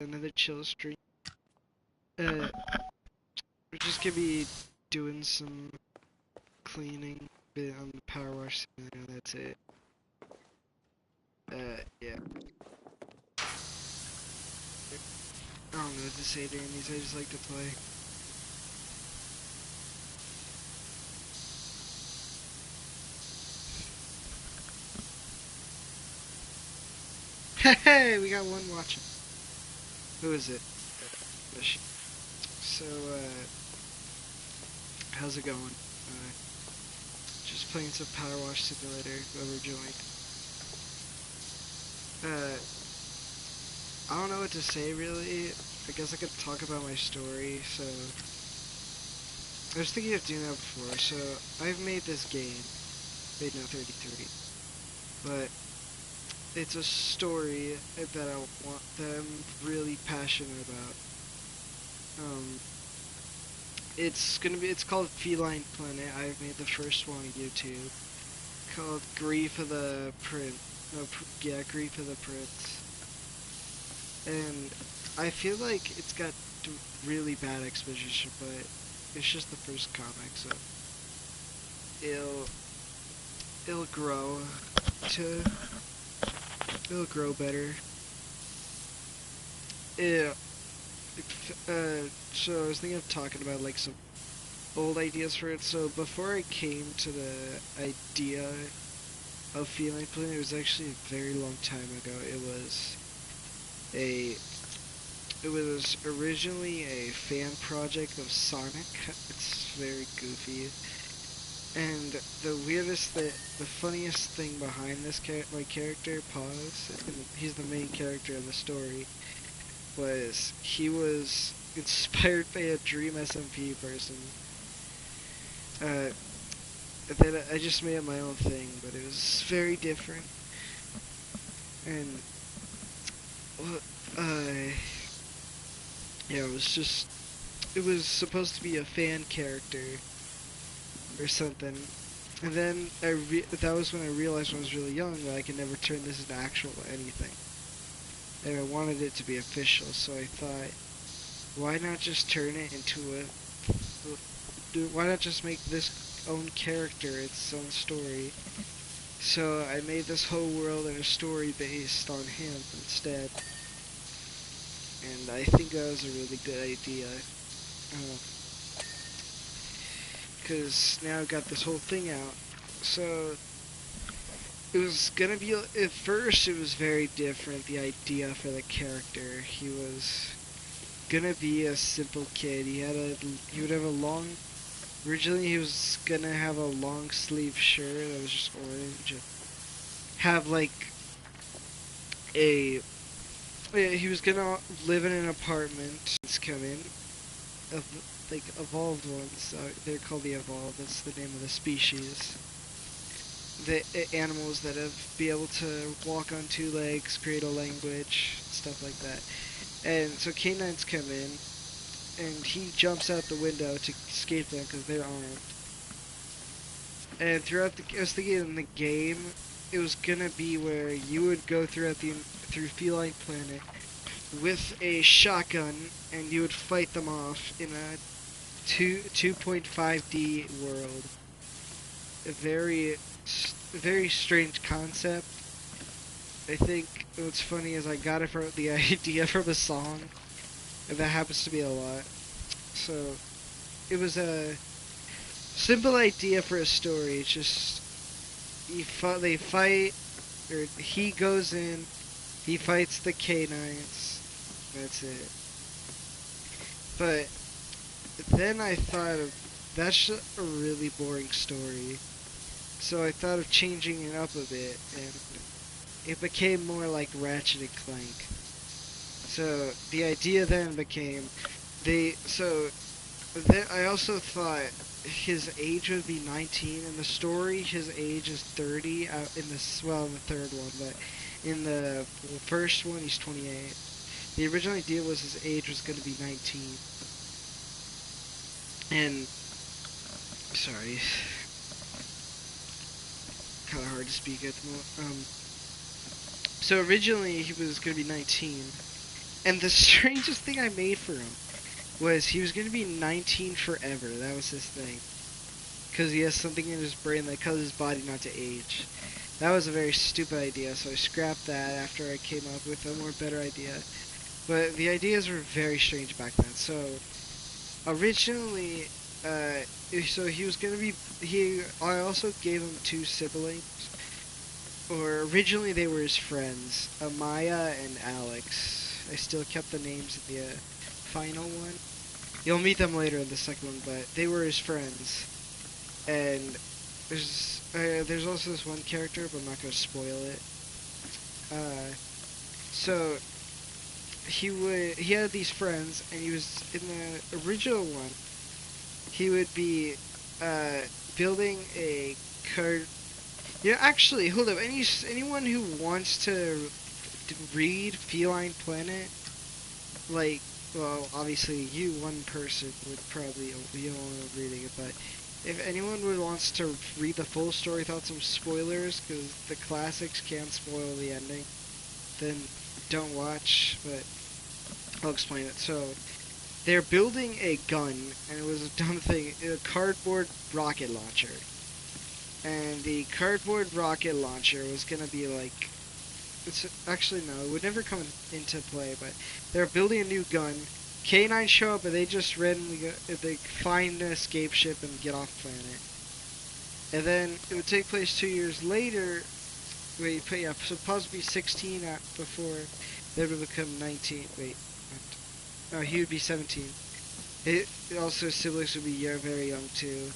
another chill stream. We're just gonna be doing some cleaning bit on the power wash simulator. That's it. Yeah. I don't know what to say during these. I just like to play. Hey, we got one watching. Who is it? So, how's it going? Just playing some Power Wash Simulator, whoever joined. Uh, I don't know what to say really. I guess I could talk about my story, so... I was thinking of doing that before, so I've made this game, Made No 33, but it's a story that I'm really passionate about. It's called Feline Planet. I've made the first one on YouTube, called Grief of the Prince. No, yeah, Grief of the Prince. And I feel like it's got really bad exposition, but it's just the first comic, so it'll it'll grow to it'll grow better. Yeah. So I was thinking of talking about like some old ideas for it. So before I came to the idea of Feline Planet, it was actually a very long time ago. A it was originally a fan project of Sonic. It's very goofy. And the funniest thing behind my character, Pause, he's the main character in the story, was he was inspired by a Dream SMP person. Uh, then I just made up my own thing, but it was very different. And, well, yeah, it was supposed to be a fan character or something. And then that was when I realized when I was really young that I could never turn this into actual anything. And I wanted it to be official, so I thought, why not just turn it into why not just make this own character its own story? So I made this whole world and a story based on him instead. And I think that was a really good idea. Because now I've got this whole thing out. So it was gonna be, at first it was very different, the idea for the character. He was gonna be a simple kid. He would have a long, originally he was gonna have a long sleeve shirt that was just orange. And have like a, he was gonna live in an apartment. It's coming, like evolved ones. They're called the evolved. That's the name of the species. The animals that be able to walk on two legs, create a language, stuff like that. And so canines come in, and he jumps out the window to escape them because they're armed. And I was thinking in the game, it was gonna be where you would go through Feline Planet with a shotgun, and you would fight them off in a 2.5D world. A very strange concept. I think what's funny is I got it from the idea from a song, and that happens to be a lot. So it was a simple idea for a story. It's just they fight, or he goes in, he fights the canines. That's it. But then I thought of that's a really boring story. So I thought of changing it up a bit, and it became more like Ratchet and Clank. So the idea then became then I also thought his age would be 19 in the story. His age is 30 in in the third one, but in the first one he's 28. The original idea was his age was going to be 19. And sorry, kind of hard to speak at the moment. So originally he was going to be 19, And the strangest thing I made for him was he was gonna be 19 forever. That was his thing. Because he has something in his brain that causes his body not to age. That was a very stupid idea, so I scrapped that after I came up with a more better idea. But the ideas were very strange back then. So originally, uh, so he was gonna be I also gave him two siblings, or originally they were his friends, Amaya and Alex. I still kept the names in the final one. You'll meet them later in the second one, but they were his friends. And there's also this one character, but I'm not gonna spoil it. Uh, so he had these friends, and he was in the original one. He would be uh, building a card. Yeah, actually, hold up. Anyone who wants to read Feline Planet, like, well, obviously you, one person, would probably be the only one reading it, but if anyone would wants to read the full story without some spoilers, because the classics can spoil the ending, then don't watch, but I'll explain it. So, they're building a gun, and it was a dumb thing, a cardboard rocket launcher. And the cardboard rocket launcher was gonna be like, it's actually no, it would never come into play, but they're building a new gun. K9 show up, and they just randomly they find an escape ship and get off planet. And then it would take place 2 years later. Wait, yeah, so possibly 16 before they would become 19. Wait, no, he would be 17. It also his siblings would be very young too.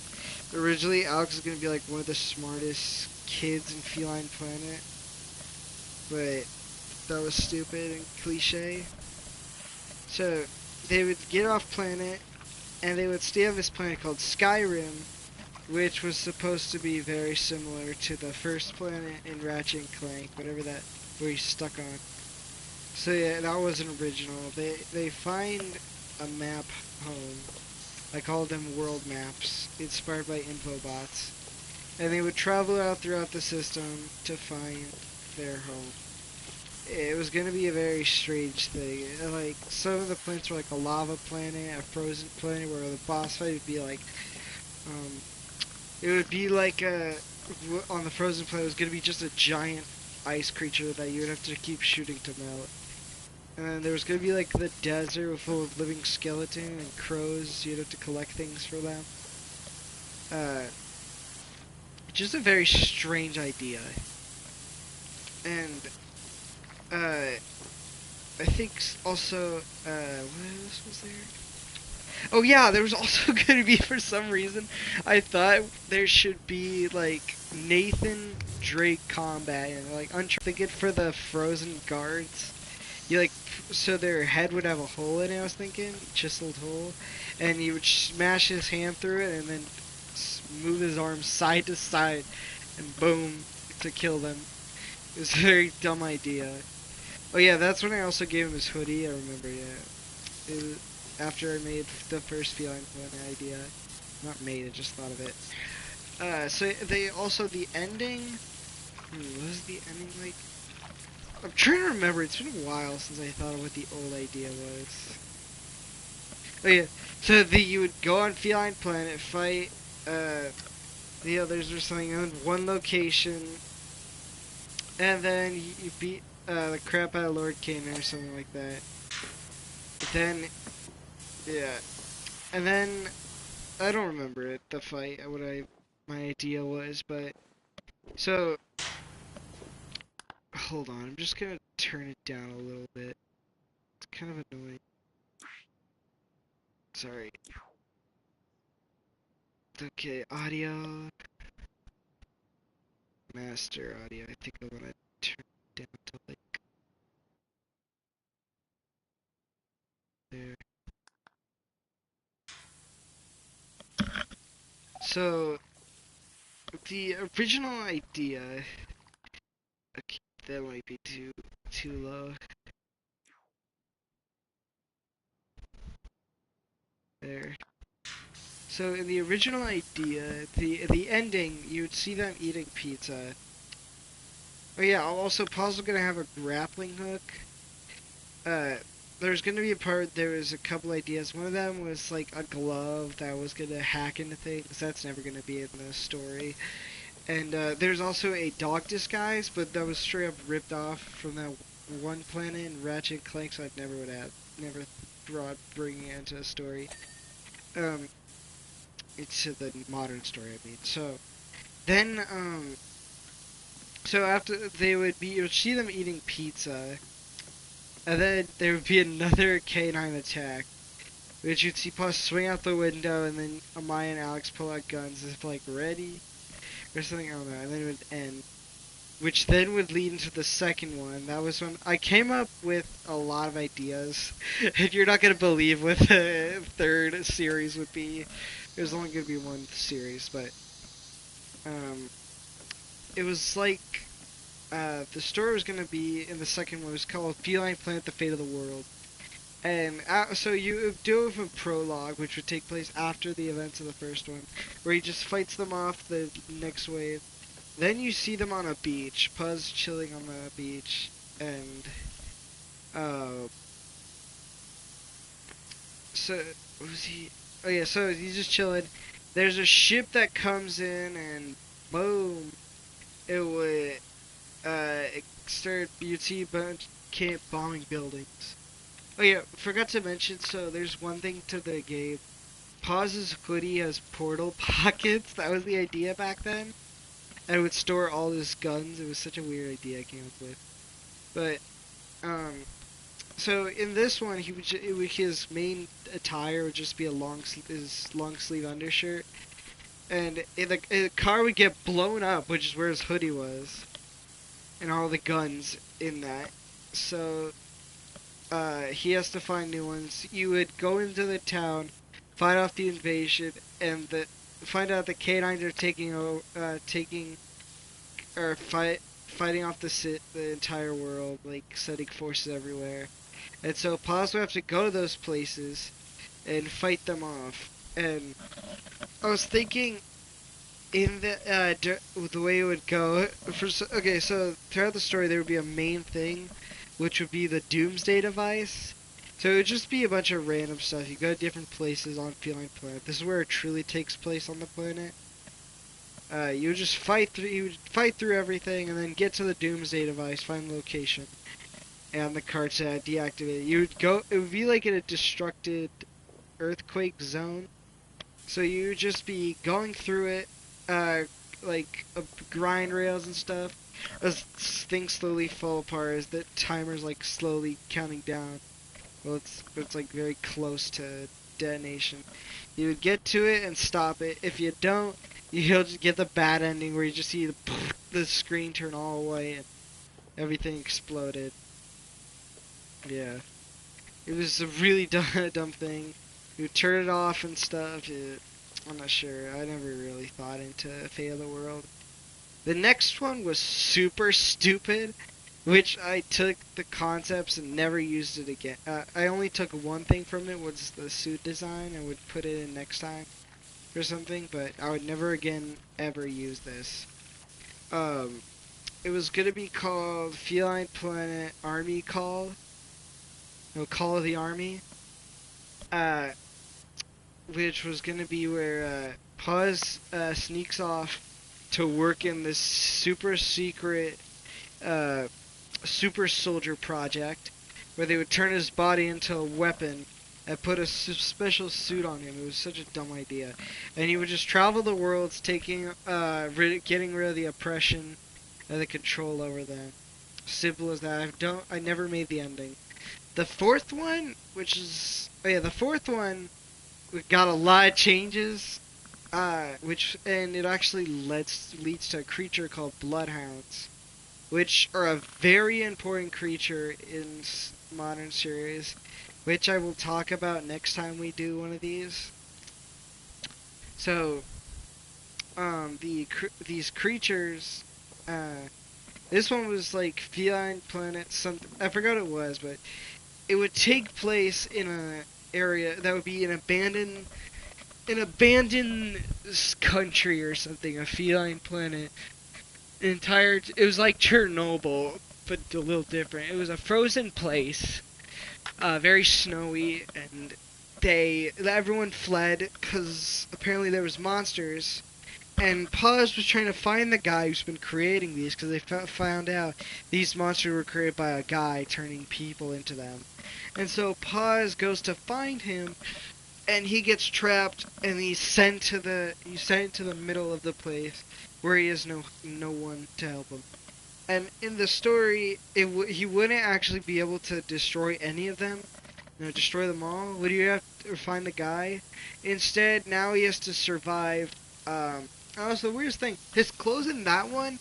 Originally, Alex is gonna be like one of the smartest kids in Feline Planet, but that was stupid and cliche. So they would get off planet, and they would stay on this planet called Skyrim, which was supposed to be very similar to the first planet in Ratchet and Clank, whatever that where he's stuck on. So yeah, that wasn't original. They find a map home. I call them world maps, inspired by Infobots, and they would travel out throughout the system to find their home. It was gonna be a very strange thing. Like some of the planets were like a lava planet, a frozen planet, where the boss fight would be like, um, it would be like on the frozen planet, it was gonna be just a giant ice creature that you would have to keep shooting to melt. And then there was gonna be like the desert full of living skeletons and crows. You'd have to collect things for them. Uh, just a very strange idea. And uh, I think also what else was there? Oh yeah, there was also gonna be for some reason I thought there should be like Nathan Drake combat and like Uncharted for the frozen guards. You like so their head would have a hole in it. I was thinking chiseled hole, and he would smash his hand through it and then move his arms side to side, and boom to kill them. It was a very dumb idea. Oh yeah, that's when I also gave him his hoodie. I remember, yeah. It was after I made the first feline one idea. Not made it, just thought of it. So they also the ending. What was the ending like? I'm trying to remember. It's been a while since I thought of what the old idea was. Oh yeah, so you would go on Feline Planet, fight the others or something in one location, and then you beat the crap out of Lord Kane or something like that. Then yeah, and then I don't remember it. The fight, my idea was, but so hold on. I'm just gonna turn it down a little bit. It's kind of annoying. Sorry. Okay, audio, master audio. I think I want to turn it down to like there. So the original idea. Okay, that might be too low. There. So in the original idea, the ending, you'd see them eating pizza. Oh yeah, also Paul's gonna have a grappling hook. there's gonna be a part. There was a couple ideas. One of them was like a glove that was gonna hack into things. That's never gonna be in the story. And there's also a dog disguise, but that was straight up ripped off from that one planet in Ratchet and Clank. So I never would have never brought bringing it into a story. Um, into the modern story. I mean, so then so after they would be, you would see them eating pizza, and then there would be another canine attack, which you'd see Paul swing out the window, and then Amaya and Alex pull out guns as if like ready or something. I don't know, and then it would end, which then would lead into the second one. That was when I came up with a lot of ideas, and you're not gonna believe what the third series would be. There's only gonna be one series, but um, it was like the story was gonna be in the second one. It was called Feline Planet: The Fate of the World, and so you do have a prologue, which would take place after the events of the first one, where he just fights them off the next wave. Then you see them on a beach, Puzz chilling on the beach, and uh, so was he? Oh yeah, so he's just chilling. There's a ship that comes in, and boom, it would start beauty bunch camp bombing buildings. Oh yeah, forgot to mention. So there's one thing to the game. Pauz's hoodie has portal pockets. That was the idea back then. And it would store all his guns. It was such a weird idea I came up with. But so in this one, his main attire would just be his long sleeve undershirt, and the car would get blown up, which is where his hoodie was, and all the guns in that. So he has to find new ones. You would go into the town, fight off the invasion, and find out the canines are taking or fighting off the entire world, like sending forces everywhere. And so Paz would have to go to those places and fight them off. And I was thinking in the way it would go. Okay, so throughout the story there would be a main thing, which would be the Doomsday device. So it would just be a bunch of random stuff. You go to different places on Feline Planet. This is where it truly takes place on the planet. You would just fight through everything, and then get to the Doomsday device, find the location, and the cart's deactivated. You would go. It would be like in a destructed earthquake zone. So you would just be going through it, like grind rails and stuff. As things slowly fall apart, as the timer's like slowly counting down. Well, it's like very close to detonation. You would get to it and stop it. If you don't, you'll just get the bad ending where you just see the screen turn all white and everything exploded. Yeah, it was a really dumb thing. You turn it off and stuff. I'm not sure. I never really thought into Fate of the World. The next one was super stupid, which I took the concepts and never used it again. I only took one thing from it, was the suit design, and would put it in next time or something, but I would never again ever use this. It was gonna be called Feline Planet Army Call. No, Call of the Army. Which was gonna be where Puz sneaks off to work in this super secret super soldier project, where they would turn his body into a weapon and put a special suit on him. It was such a dumb idea, and he would just travel the worlds, getting rid of the oppression and the control over them. Simple as that. I never made the ending. The fourth one, the fourth one got a lot of changes, and it actually leads to a creature called bloodhounds, which are a very important creature in modern series, which I will talk about next time we do one of these. So, these creatures, this one was like Feline Planet something. I forgot what it was, but it would take place in a area that would be an abandoned country or something, a feline planet. It was like Chernobyl, but a little different. It was a frozen place very snowy, and everyone fled because apparently there was monsters. And Paz was trying to find the guy who's been creating these because they found out these monsters were created by a guy turning people into them. And so Paz goes to find him, and he gets trapped, and he's sent to the middle of the place where he has no one to help him. And in the story, he wouldn't actually be able to destroy any of them, destroy them all. Would you have to find the guy? Instead, now he has to survive. Also, the weirdest thing, his clothes in that one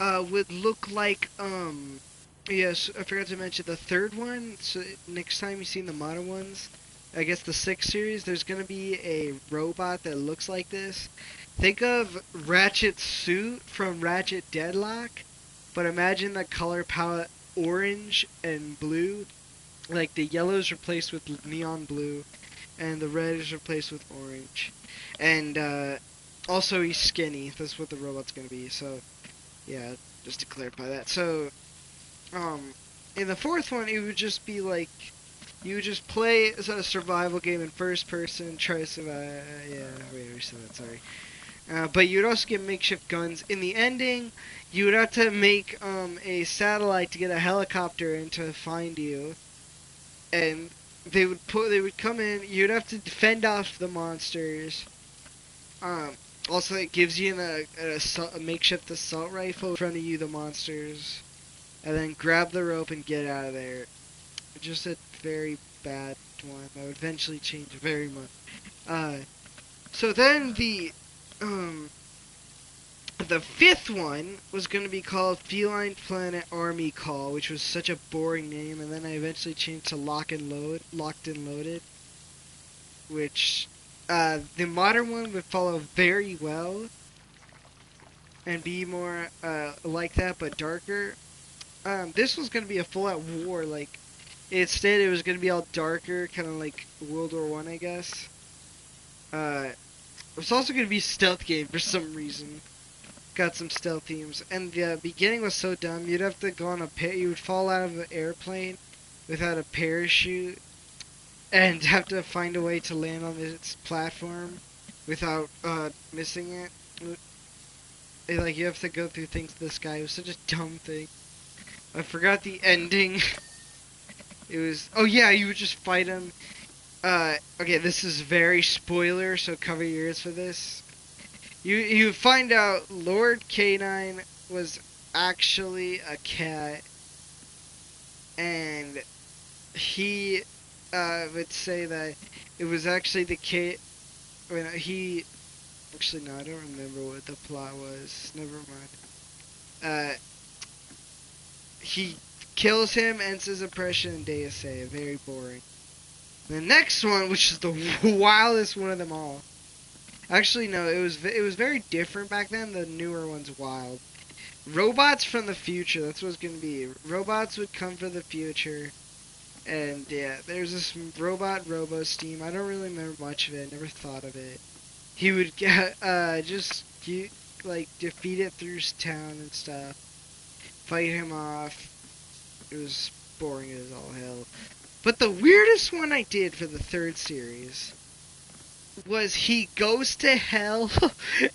would look like yes, I forgot to mention the third one. So next time you see the modern ones, I guess the 6th series, there's gonna be a robot that looks like this. Think of Ratchet's suit from Ratchet Deadlock, but imagine the color palette orange and blue. Like the yellow is replaced with neon blue, and the red is replaced with orange. And also he's skinny. That's what the robot's gonna be. So yeah, just to clarify that. So in the 4th one, it would just be like you would just play as a survival game in first person, try to survive. Yeah, wait, I said that. Sorry. But you would also get makeshift guns. In the ending, you would have to make a satellite to get a helicopter in to find you, and they would come in. You'd have to defend off the monsters. Um, Also, it gives you a makeshift assault rifle in front of you, the monsters, and then grab the rope and get out of there. Just a very bad one that would eventually change very much. So then the 5th one was going to be called Feline Planet Army Call, which was such a boring name, and then I eventually changed to Locked and Loaded, which the modern one would follow very well and be more like that, but darker. This was going to be a full-out war, like, instead it was going to be all darker, kind of like World War One, I guess. It was also going to be a stealth game for some reason. Got some stealth themes, and the beginning was so dumb. You'd have to go on you would fall out of an airplane without a parachute, and have to find a way to land on this platform without missing it. Like, you have to go through things in the sky. It was such a dumb thing. I forgot the ending. It was, oh yeah, you would just fight him. Okay, this is very spoiler, so cover your ears for this. You find out Lord K9 was actually a cat, and he would say that it was actually the cat. When he actually, no, I don't remember what the plot was. Never mind. He kills him, ends his oppression, and Deus Ex. Very boring. The next one, which is the wildest one of them all. Actually, no, it was very different back then. The newer one's wild. Robots from the future. That's what it's gonna be. Robots would come from the future, and yeah, there's this robot, Robo-Steam. I don't really remember much of it. Never thought of it. He would get like defeat it through town and stuff. Fight him off. It was boring as all hell. But the weirdest one I did for the 3rd series was he goes to hell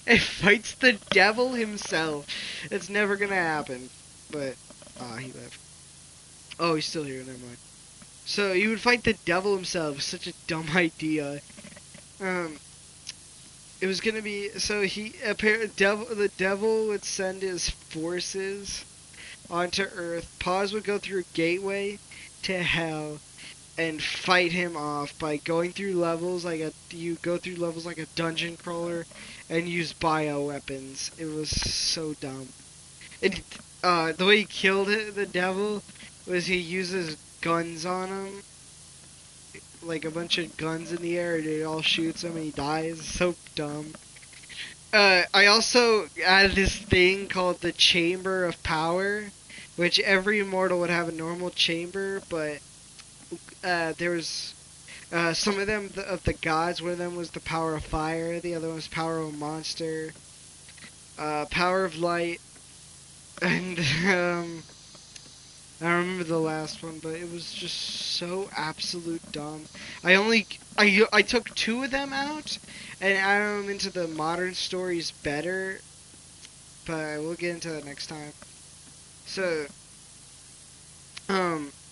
and fights the devil himself. It's never gonna happen. But, he left. Oh, he's still here, never mind. So, he would fight the devil himself. Such a dumb idea. It was gonna be, so the devil would send his forces onto Earth. Paz would go through a gateway to hell and fight him off by going through levels like a dungeon crawler and use bioweapons. It was so dumb. The way he killed the devil was he uses guns on him, like a bunch of guns in the air, and it all shoots him and he dies. So dumb. I also added this thing called the Chamber of Power, which every immortal would have a normal chamber, but there was some of them of the gods. One of them was the power of fire. The other one was power of a monster. Power of light, and I remember the last one, but it was just so absolute dumb. I took two of them out, and added them into the modern stories better, but we'll get into that next time. So,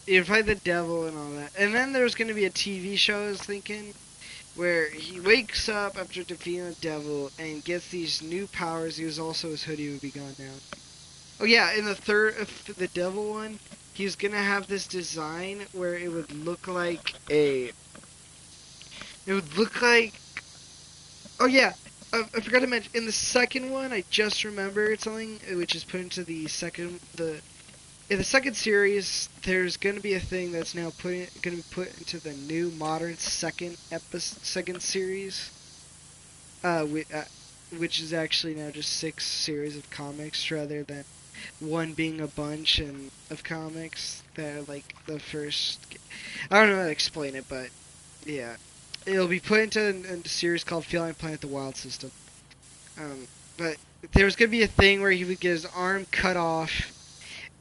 you fight the devil and all that, and then there's gonna be a TV show. I was thinking where he wakes up after defeating the devil and gets these new powers. He was also his hoodie would be gone now. Oh yeah, in the third, the devil one, he's gonna have this design where it would look like a. It would look like. Oh yeah, I forgot to mention in the second one. I just remembered something which is put into the second in the second series. There's gonna be a thing that's now gonna be put into the new modern second series. Uh, wi- uh, which is actually now just 6 series of comics rather than one being a bunch of comics that are like the first. I don't know how to explain it, but yeah, it'll be put into a series called Feline Planet: The Wild System. But there's gonna be a thing where he would get his arm cut off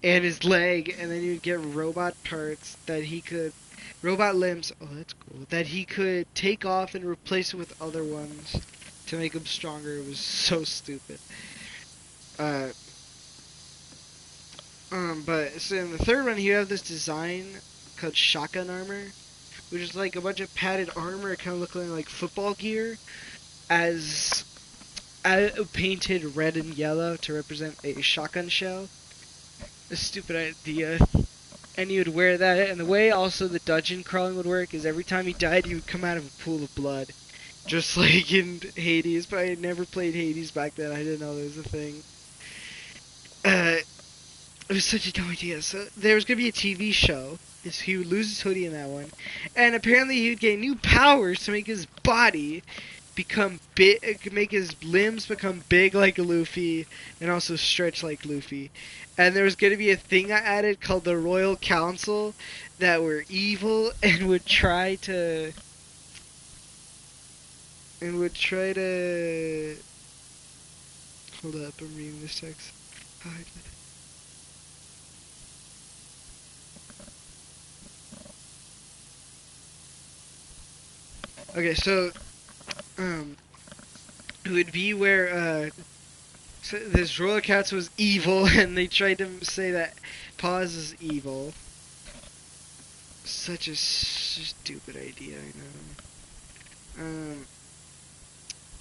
and his leg, and then he would get robot parts that he could, robot limbs. Oh, that's cool. That he could take off and replace it with other ones to make him stronger. It was so stupid. Uh, but so in the third one, you have this design called shotgun armor, which is like a bunch of padded armor, kind of looking like football gear, as painted red and yellow to represent a shotgun shell. A stupid idea. And he would wear that, and the way also the dungeon crawling would work is every time he died, he would come out of a pool of blood, just like in Hades. But I had never played Hades back then. I didn't know there was a thing. Uh, It was such a dumb idea. So there was gonna be a TV show. He would lose his hoodie in that one, and apparently he would gain new powers to make his body become big, make his limbs become big like Luffy, and also stretch like Luffy. And there was gonna be a thing I added called the Royal Council that were evil and would try to. Hold up, I'm reading this text. Okay, so um, it would be where so this Royal Cats was evil, and they tried to say that Pause is evil. Such a stupid idea, I know.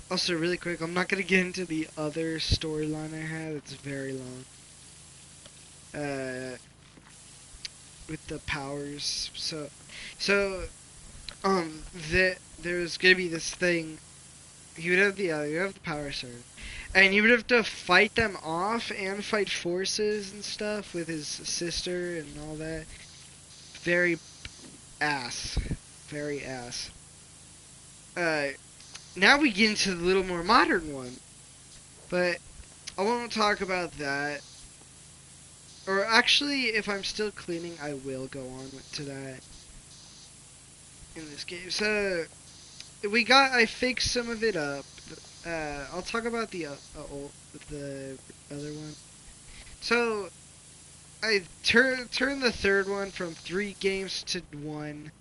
Also, really quick, I'm not gonna get into the other storyline I had. It's very long. Uh, with the powers. So, there's gonna be this thing. He would have you have the power sword, and he would have to fight them off and fight forces and stuff with his sister and all that. Very ass, very ass. Uh, Now we get into the little more modern one, but I won't talk about that. Or actually, if I'm still cleaning, I will go on to that in this game. So I fixed some of it up. I'll talk about the other one. So I turned the third one from 3 games to 1,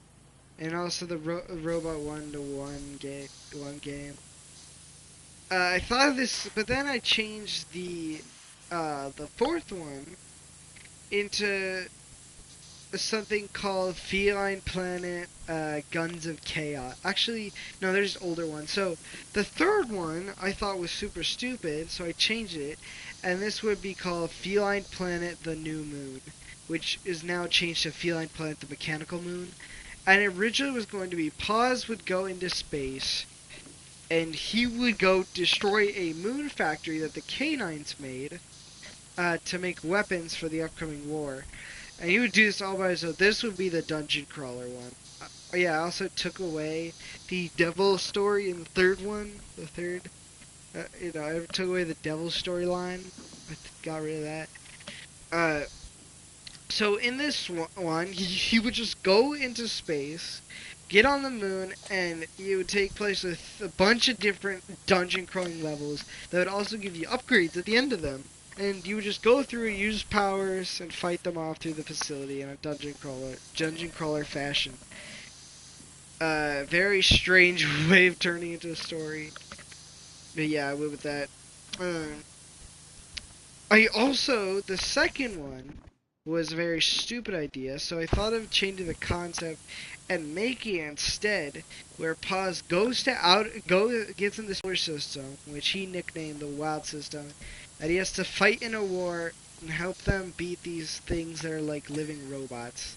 and also the robot 1 to 1 game. I thought of this, but then I changed the fourth one into something called Feline Planet Guns of Chaos. Actually, no, there's older ones. So the third one I thought was super stupid, so I changed it, and this would be called Feline Planet The New Moon, which is now changed to Feline Planet The Mechanical Moon. And it originally was going to be Pause would go into space, and he would go destroy a moon factory that the Canines made to make weapons for the upcoming war. And he would do this all by himself. This would be the dungeon crawler one. Yeah, I also took away the devil story in the third one. The third, I took away the devil storyline. I got rid of that. So in this one, he would just go into space, get on the moon, and it would take place with a bunch of different dungeon crawling levels that would also give you upgrades at the end of them. and you would just go through, use powers, and fight them off through the facility in a dungeon crawler fashion. Very strange way of turning into a story. But yeah, I went with that. Uh, I also, the second one was a very stupid idea, so I thought of changing the concept and making it instead where Paz gets in the solar system, which he nicknamed the Wild System, and he has to fight in a war and help them beat these things that are like living robots.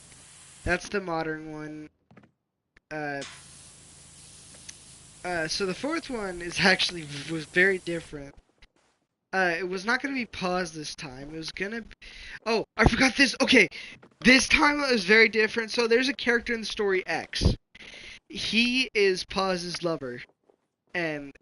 That's the modern one. Uh, so the fourth one is actually was very different. It was not gonna be Paz this time. It was gonna. Oh, I forgot this. Okay, this time it was very different. So there's a character in the story X. He is Paz's lover, and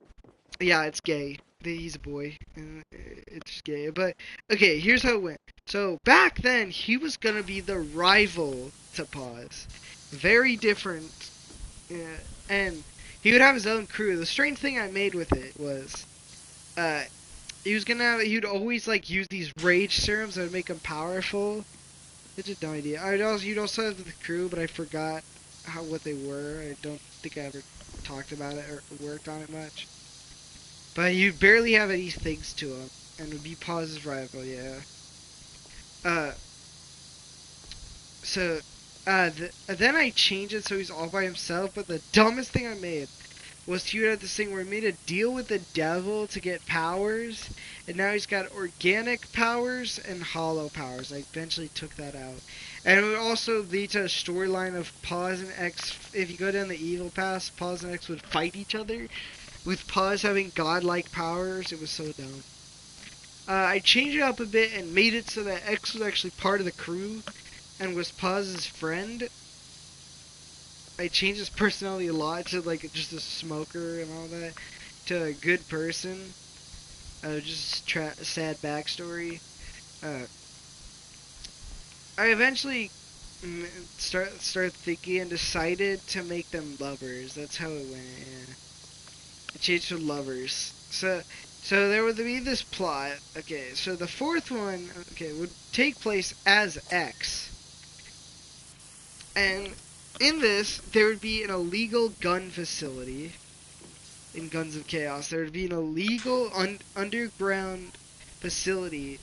yeah, it's gay. He's a boy, and it's gay. But okay, here's how it went. So back then, he was gonna be the rival to Paz. Very different, yeah, and he would have his own crew. The strange thing I made with it was, uh, he'd always like use these rage serums that would make him powerful. It's a dumb idea. You'd also have the crew, but I forgot what they were. I don't think I ever talked about it or worked on it much. But you barely have any things to him, and would be Paz's rival, yeah. Uh, so, then I changed it so he's all by himself, but the dumbest thing I made was he had this thing where he made a deal with the devil to get powers, and now he's got organic powers and hollow powers. I eventually took that out. And it would also lead to a storyline of Paz and X. If you go down the evil path, Paz and X would fight each other, with Paz having godlike powers. It was so dumb. I changed it up a bit and made it so that X was actually part of the crew and was Paz's friend. I changed his personality a lot to like just a smoker and all that to a good person. Just sad backstory. Uh, I eventually start thinking and decided to make them lovers. That's how it went. Yeah. I changed to lovers. So there would be this plot. Okay, so the fourth one, okay, would take place as X, and in this there would be an illegal gun facility in Guns of Chaos. There would be an illegal underground facility.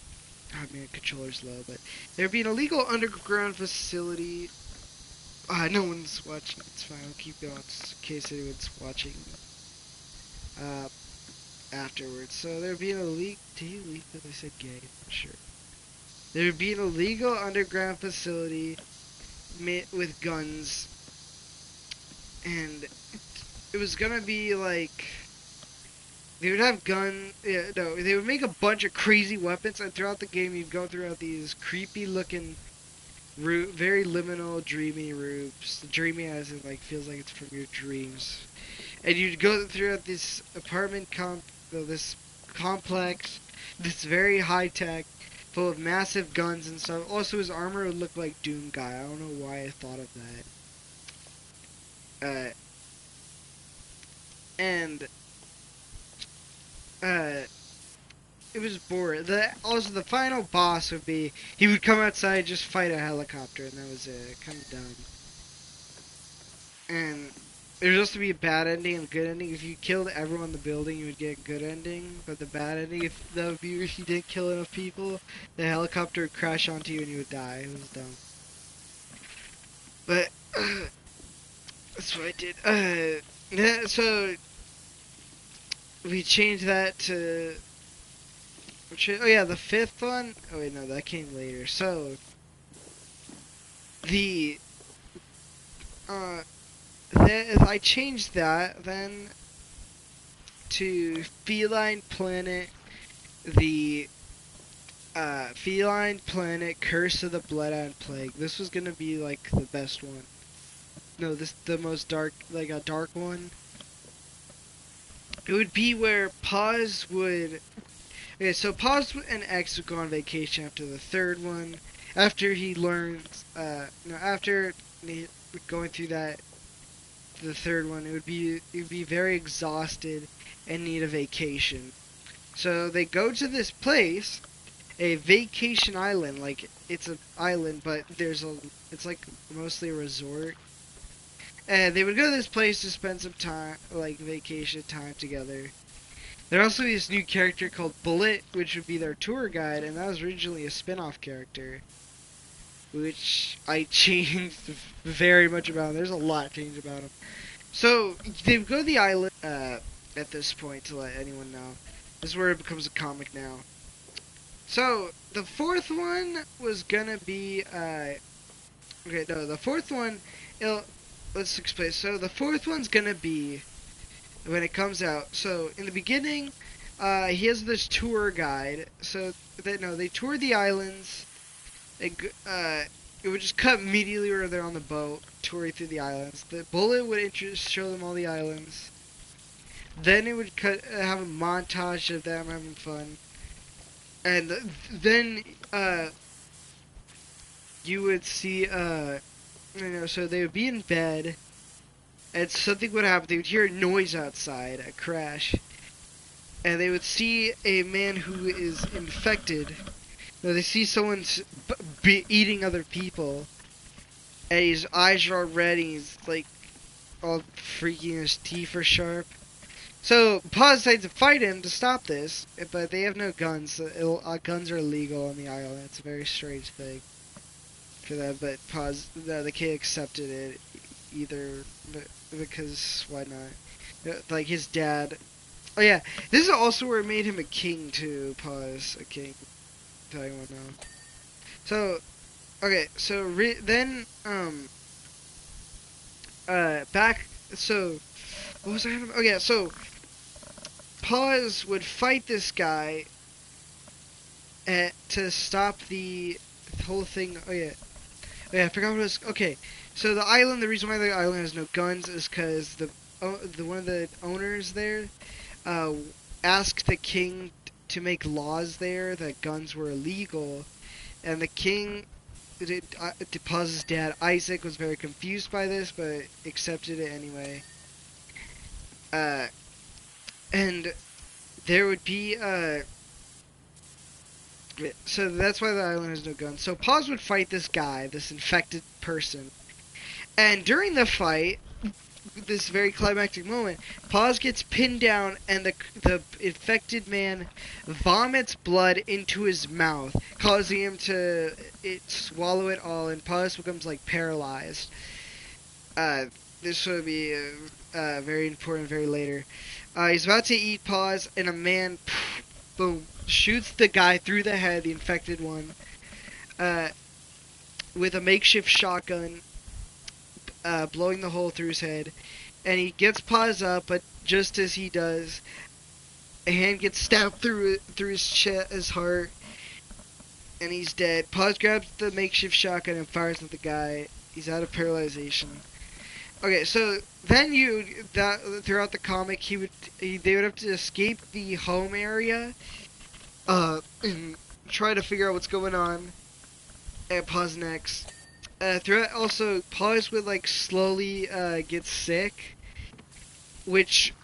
Oh man, controller's low, but there would be an illegal underground facility. No one's watching. It's fine. I'll keep going in case anyone's watching. Uh, Afterwards. So there'd be an illegal. Did he leak that I said gay? I'm not sure. There would be an illegal underground facility with guns, and it was gonna be like they would have Yeah, no, they would make a bunch of crazy weapons, and throughout the game you'd go throughout these creepy looking very liminal, dreamy roofs. Dreamy as it like feels like it's from your dreams. And you'd go throughout this this complex, this very high tech, full of massive guns and stuff. Also, his armor would look like Doom Guy. I don't know why I thought of that. And it was boring. Also, the final boss would be he would come outside, just fight a helicopter, and that was it. Kind of dumb. And there's supposed to be a bad ending and a good ending. If you killed everyone in the building, you would get a good ending. But the bad ending, if you didn't kill enough people, the helicopter would crash onto you and you would die. It was dumb. But that's what I did. So we changed that to. Oh yeah, the fifth one. Oh wait, no, that came later. So the I changed that then to Feline Planet, the Feline Planet Curse of the Bloodhound Plague. This was gonna be like the best one. No, the most dark, like a dark one. It would be where Paz would. Okay, so Paz and X would go on vacation after the third one. After he learns, after going through that, the third one, it would be very exhausted and need a vacation. So they go to this place, a vacation island. Like it's an island, but it's like mostly a resort. And they would go to this place to spend some time, like vacation time together. There'd also be this new character called Bullet, which would be their tour guide, and that was originally a spin-off character, which I changed very much about. There's a lot changed about him. So they would go to the island at this point to let anyone know. This is where it becomes a comic now. So the fourth one was gonna be okay. No, the fourth one. Let's explain. So the fourth one's gonna be when it comes out. So in the beginning, he has this tour guide. So they tour the islands. It would just cut immediately where they're on the boat touring through the islands. The Bullet would show them all the islands. Then it would have a montage of them having fun, and then you would see so they would be in bed, and something would happen. They would hear a noise outside, a crash, and they would see a man who is infected. No, they see someone eating other people, and his eyes are all red, and he's like all freaky, and his teeth are sharp. So Paz decides to fight him to stop this, but they have no guns. So guns are illegal on the island. It's a very strange thing for them, but the kid accepted it either because why not? Like his dad. Oh yeah, this is also where it made him a king too. Pause, a king. Tell you what now. So, okay, so then back. So what was I? Oh yeah, so Paz would fight this guy to stop the whole thing. Oh yeah, I forgot what it was. Okay, so the island. The reason why the island has no guns is because the one of the owners there asked the king to make laws there that guns were illegal, and the king, Paz's dad Isaac, was very confused by this, but accepted it anyway. And there would be so that's why the island has no guns. So Paz would fight this guy, this infected person, and during the fight, this very climactic moment, Paz gets pinned down, and the infected man vomits blood into his mouth, causing him to swallow it all, and Paz becomes like paralyzed. This would be very important very later. He's about to eat Paz, and a man, boom, shoots the guy through the head, the infected one, with a makeshift shotgun, blowing the hole through his head. And he gets Paz up, but just as he does, a hand gets stabbed through his chest, his heart, and he's dead. Paz grabs the makeshift shotgun and fires at the guy. He's out of paralyzation. Okay, so then throughout the comic, they would have to escape the home area, and try to figure out what's going on at Paz next. Throughout, also, Paz would like slowly get sick, which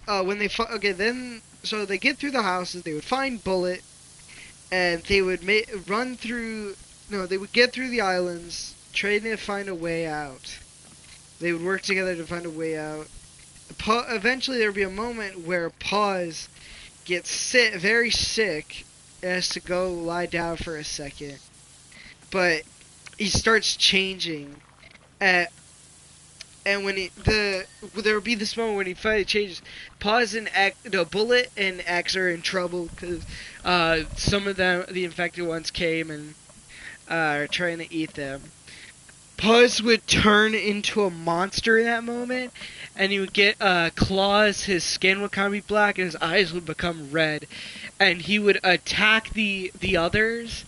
when they then so they get through the houses, they would find Bullet, and they would run through. No, they would get through the islands, trying to find a way out. They would work together to find a way out. Eventually, there would be a moment where Paz gets very sick, and has to go lie down for a second. But he starts changing, and when there would be this moment when he finally changes. Paz and Bullet and X are in trouble because some of the infected ones came and are trying to eat them. Paz would turn into a monster in that moment, and he would get claws. His skin would kind of be black, and his eyes would become red, and he would attack the others.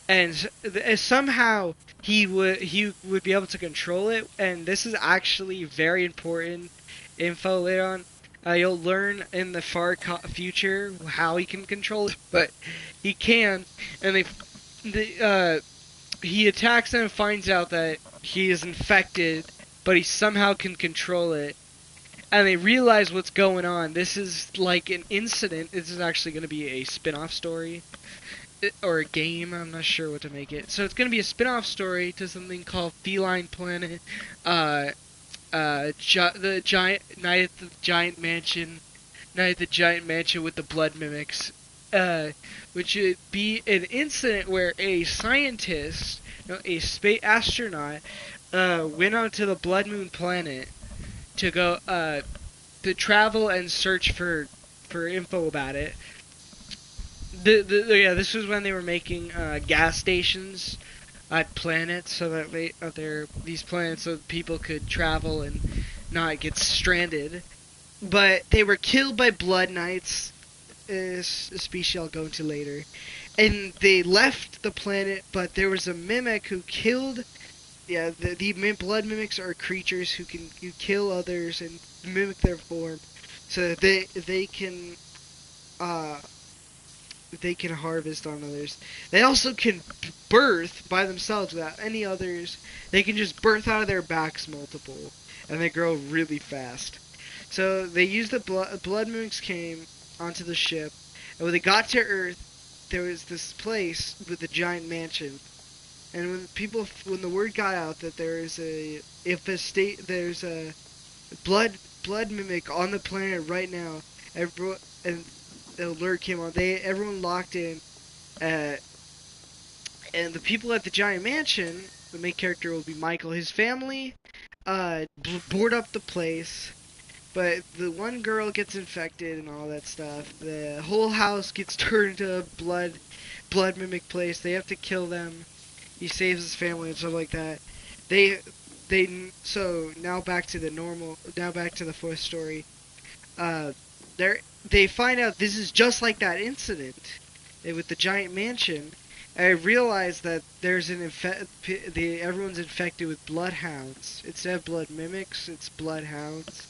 And somehow he would be able to control it, and this is actually very important info later on. You'll learn in the far future how he can control it, but he can. And he attacks them and finds out that he is infected, but he somehow can control it. And they realize what's going on. This is like an incident. This is actually going to be a spin-off story. or a game. I'm not sure what to make it. So it's gonna be a spin-off story to something called Feline Planet. Uh, the giant Night at the Giant Mansion, Night at the Giant Mansion with the blood mimics. Which would be an incident where a scientist, no, a space astronaut, went onto the Blood Moon planet to go to travel and search for info about it. Yeah, this was when they were making gas stations at planets, so that they're these planets so that people could travel and not get stranded. But they were killed by Blood Knights, a species I'll go into later, and they left the planet. But there was a mimic who killed. Yeah, the blood mimics are creatures who can kill others and mimic their form, so that uh they can harvest on others. They also can birth by themselves without any others. They can just birth out of their backs multiple, and they grow really fast. So they used the blood mimics came onto the ship, and when they got to Earth, there was this place with a giant mansion. And when the word got out that there's a blood mimic on the planet right now, and the alert came on. Everyone locked in, uh, and the people at the giant mansion. The main character will be Michael. His family board up the place, but the one girl gets infected and all that stuff. The whole house gets turned into a blood mimic place. They have to kill them. He saves his family and stuff like that. They so now back to the normal. Now back to the fourth story. Uh, they find out this is just like that incident with the giant mansion. I realize that there's everyone's infected with bloodhounds. Instead of blood mimics, it's bloodhounds.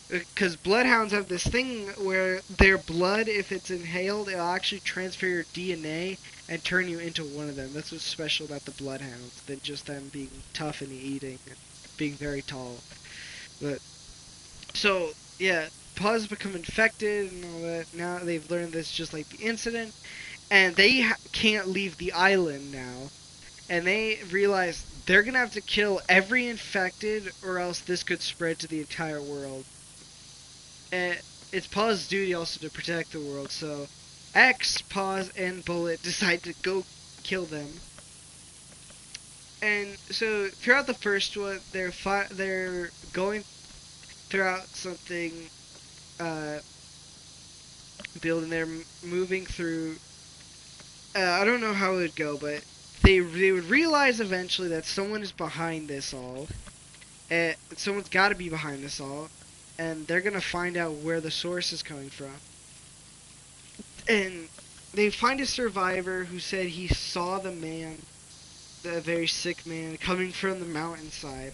Because bloodhounds have this thing where their blood, if it's inhaled, it'll actually transfer your DNA and turn you into one of them. That's what's special about the bloodhounds than just them being tough and eating and being very tall. But so yeah, Paws become infected and all that. Now they've learned this just like the incident, and they can't leave the island now. And they realize they're gonna have to kill every infected, or else this could spread to the entire world. And it's Paw's duty also to protect the world. So X, Paws, and Bullet decide to go kill them. And so throughout the first one, they're going throughout something uh, building. They're moving through. I don't know how it would go, but they would realize eventually that someone is behind this all. Someone's got to be behind this all, and they're gonna find out where the source is coming from. And they find a survivor who said he saw the very sick man, coming from the mountainside.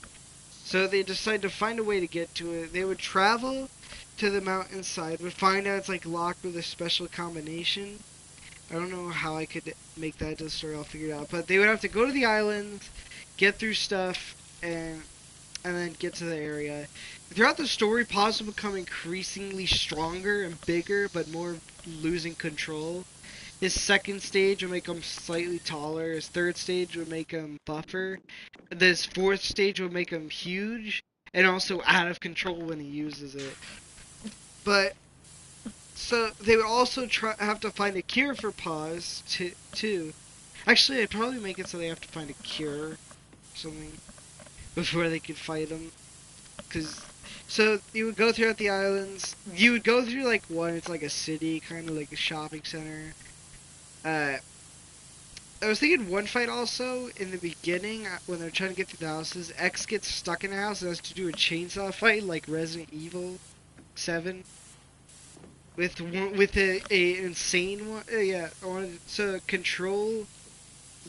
So they decide to find a way to get to it. They would travel to the mountainside, would find out it's like locked with a special combination. I don't know how I could make that into the story. I'll figure it out. But they would have to go to the island, get through stuff, and then get to the area. Throughout the story, Paws will become increasingly stronger and bigger, but more losing control. His second stage will make him slightly taller. His third stage will make him buffer. This fourth stage will make him huge, and also out of control when he uses it. But so they would also have to find a cure for Paws too. Actually, I'd probably make it so they have to find a cure or something before they could fight him. So you would go throughout the islands. You would go through like one. It's like a city, kind of like a shopping center. I was thinking one fight also in the beginning when they're trying to get through the houses. X gets stuck in a house and has to do a chainsaw fight like Resident Evil 7 with a insane one. Yeah, so control.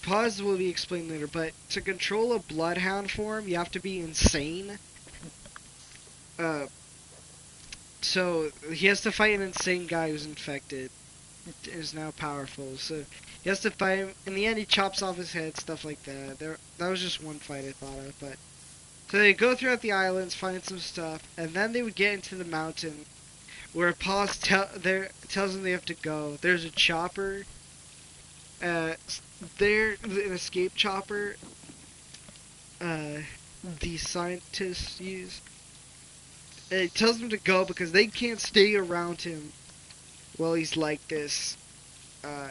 Pause will be explained later, but to control a bloodhound form, you have to be insane. So he has to fight an insane guy who's infected. Is now powerful, so he has to fight him. In the end, he chops off his head, stuff like that. That was just one fight I thought of, but so they go throughout the islands, find some stuff, and then they would get into the mountain, where Paws tells them they have to go. There's a chopper They're an escape chopper. Uh, the scientists use. It tells them to go because they can't stay around him while he's like this. Uh,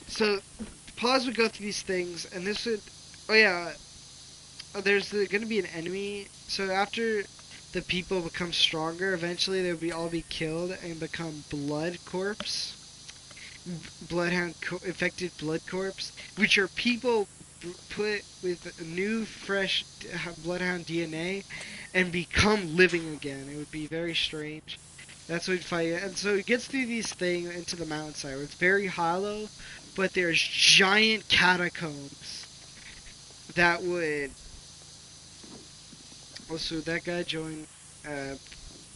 so Pause would go through these things, and this would. Oh yeah, there's going to be an enemy. So after the people become stronger, eventually they'll be all be killed and become blood corpse, infected blood corpse, which are people put with new fresh bloodhound DNA and become living again. It would be very strange. That's what we'd fight. And so it gets through these things into the mountainside where it's very hollow, but there's giant catacombs that would. Also, that guy joined.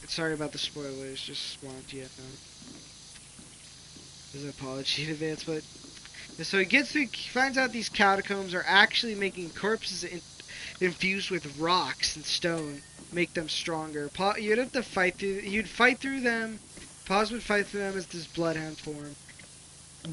Sorry about the spoilers. Just wanted you to know. There's an apology in advance, but so he gets through. He finds out these catacombs are actually making corpses infused with rocks and stone, make them stronger. You'd have to fight through. You'd fight through them. Paz would fight through them as this bloodhound form,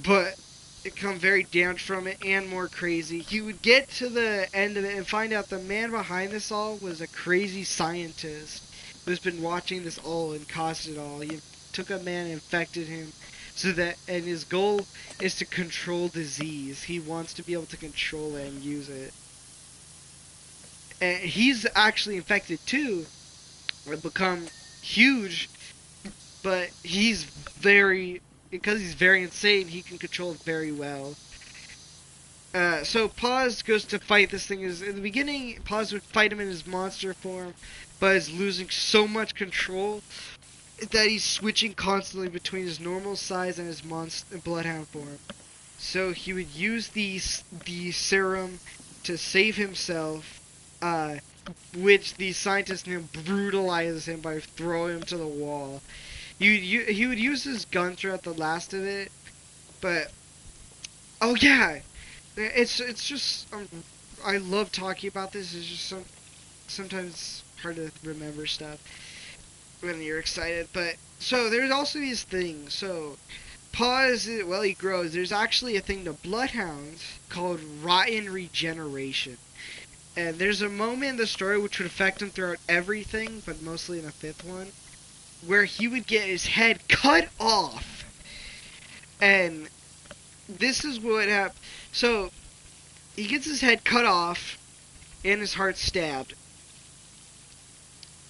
but it come very damaged from it and more crazy. He would get to the end of it and find out the man behind this all was a crazy scientist who's been watching this all and caused it all. He took a man and infected him so that, and his goal is to control disease. He wants to be able to control it and use it. And he's actually infected too, or become huge, but he's very, because he's very insane, he can control it very well. So Paz goes to fight this thing. In the beginning, Paz would fight him in his monster form, but is losing so much control that he's switching constantly between his normal size and his monster bloodhound form. So he would use the serum to save himself, which the scientist now brutalizes him by throwing him to the wall. He would use his gun throughout the last of it, but oh yeah, it's just I love talking about this. It's just sometimes hard to remember stuff when you're excited. But so there's also these things. So Pause, well, he grows. There's actually a thing to bloodhounds called rotten regeneration. And there's a moment in the story which would affect him throughout everything, but mostly in the fifth one, where he would get his head cut off. And this is what happened. So, he gets his head cut off and his heart stabbed.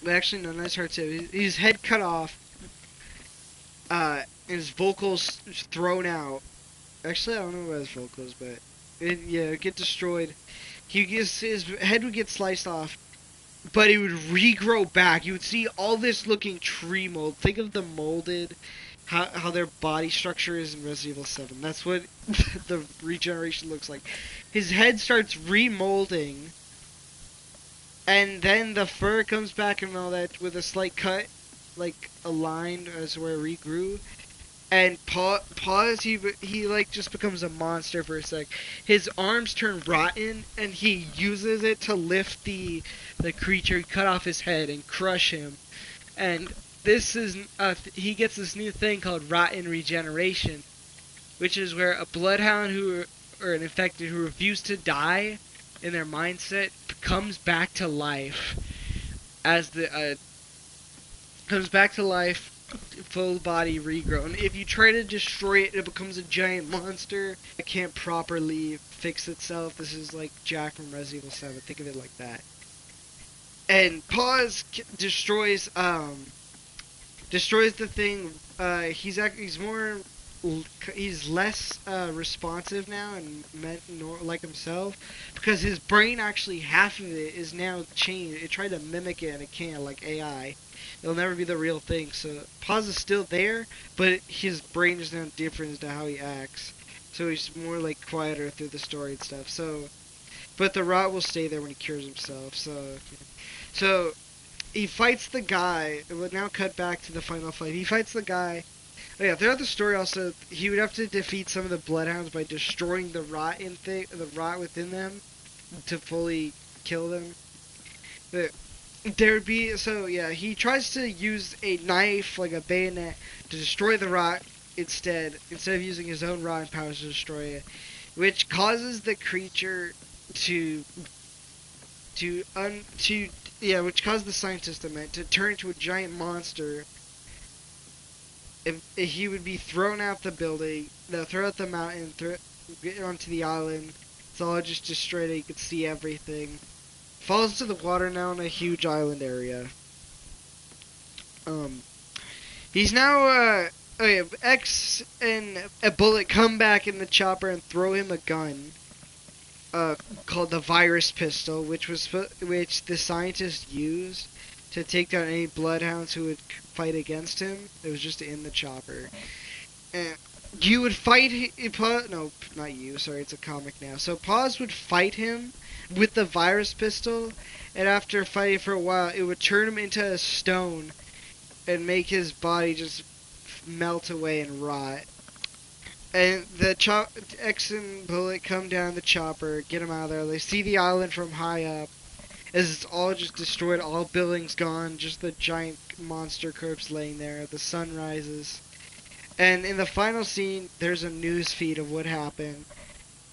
But actually, no, not his heart stabbed. His head cut off. And his vocals thrown out. Actually, I don't know about his vocals, but it get destroyed. His head would get sliced off, but it would regrow back. You would see all this looking tree mold. Think of the molded, how their body structure is in Resident Evil 7. That's what the regeneration looks like. His head starts remolding, and then the fur comes back and all that with a slight cut, like aligned as where it regrew. And Pause, he like just becomes a monster for a sec. His arms turn rotten, and he uses it to lift the creature, cut off his head, and crush him. And this is he gets this new thing called rotten regeneration, which is where a bloodhound or an infected who refused to die in their mindset comes back to life as comes back to life. Full body regrown. If you try to destroy it, it becomes a giant monster. It can't properly fix itself. This is like Jack from Resident Evil 7. Think of it like that. And Pause destroys the thing. He's less responsive now and like himself, because his brain, actually half of it is now changed. It tried to mimic it and it can't, like AI. It'll never be the real thing. So Paz is still there, but his brain is now different as to how he acts. So he's more like quieter through the story and stuff. So, but the rot will stay there when he cures himself. So he fights the guy. It would now cut back to the final fight. He fights the guy. Oh yeah, throughout the story also, he would have to defeat some of the bloodhounds by destroying the rot within them to fully kill them. But there'd be, so yeah, he tries to use a knife, like a bayonet, to destroy the rot, instead of using his own rotting powers to destroy it, which causes the creature to to yeah, which caused the scientist I meant to turn into a giant monster. If he would be thrown out the building, no, throw out the mountain, get onto the island. It's all just destroyed. You could see everything. Falls into the water now in a huge island area. Um, he's now oh yeah, X and a Bullet come back in the chopper and throw him a gun. Called the virus pistol, which the scientist used to take down any bloodhounds who would fight against him. It was just in the chopper. And you would fight no, not you, sorry, it's a comic now. So Paz would fight him with the virus pistol, and after fighting for a while, it would turn him into a stone and make his body just melt away and rot. And the X and Bullet come down the chopper, get him out of there. They see the island from high up, as it's all just destroyed, all buildings gone, just the giant monster corpse laying there. The sun rises. And in the final scene, there's a news feed of what happened.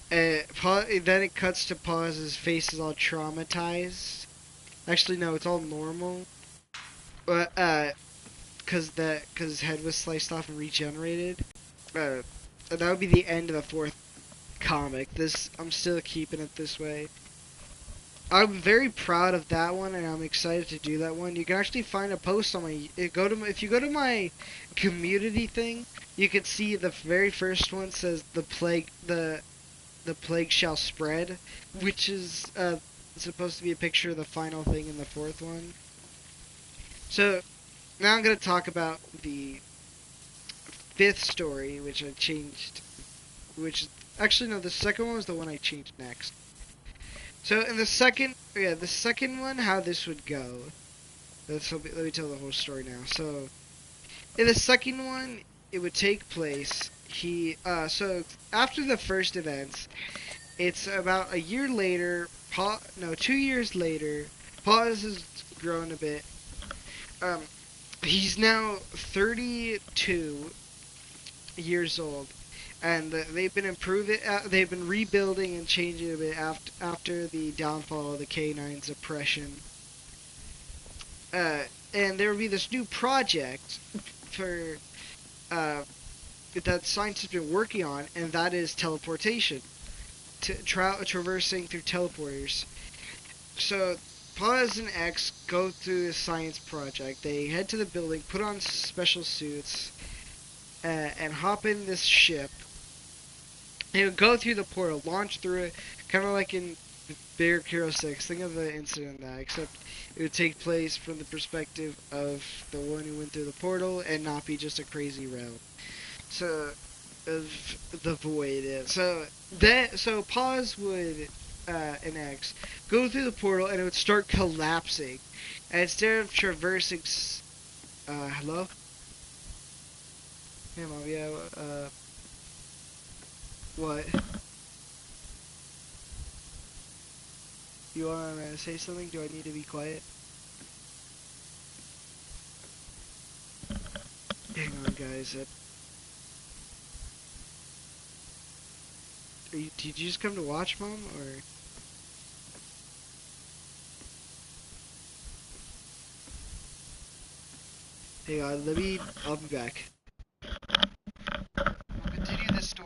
Then it cuts to Paws, his face is all traumatized. Actually, no, it's all normal. But, cause his head was sliced off and regenerated. That would be the end of the fourth comic. I'm still keeping it this way. I'm very proud of that one, and I'm excited to do that one. You can actually find a post on my if you go to my community thing, you can see the very first one says the plague shall spread, which is supposed to be a picture of the final thing in the fourth one. So now I'm gonna talk about the fifth story, which I changed, actually no, the second one was the one I changed next. So in the second one, how this would go. Let me tell the whole story now. So in the second one, it would take place. So after the first events, it's about a year later. 2 years later. Paz has grown a bit. He's now 32 years old, and they've been they've been rebuilding and changing a bit after the downfall of the K9's oppression. And there will be this new project for that scientists have been working on, and that is teleportation, traversing through teleporters. So Paz and X go through the science project. They head to the building, put on special suits, and hop in this ship. They would go through the portal, launch through it, kind of like in Bear Hero 6. Think of the incident that, except it would take place from the perspective of the one who went through the portal and not be just a crazy realm. So, of the void. So Paz would, and X, go through the portal and it would start collapsing. And instead of traversing, hello? Hey, Mom, yeah, what? You wanna say something? Do I need to be quiet? Hang on, guys. Did you just come to watch, Mom, or? Hang on, I'll be back. We'll continue this story.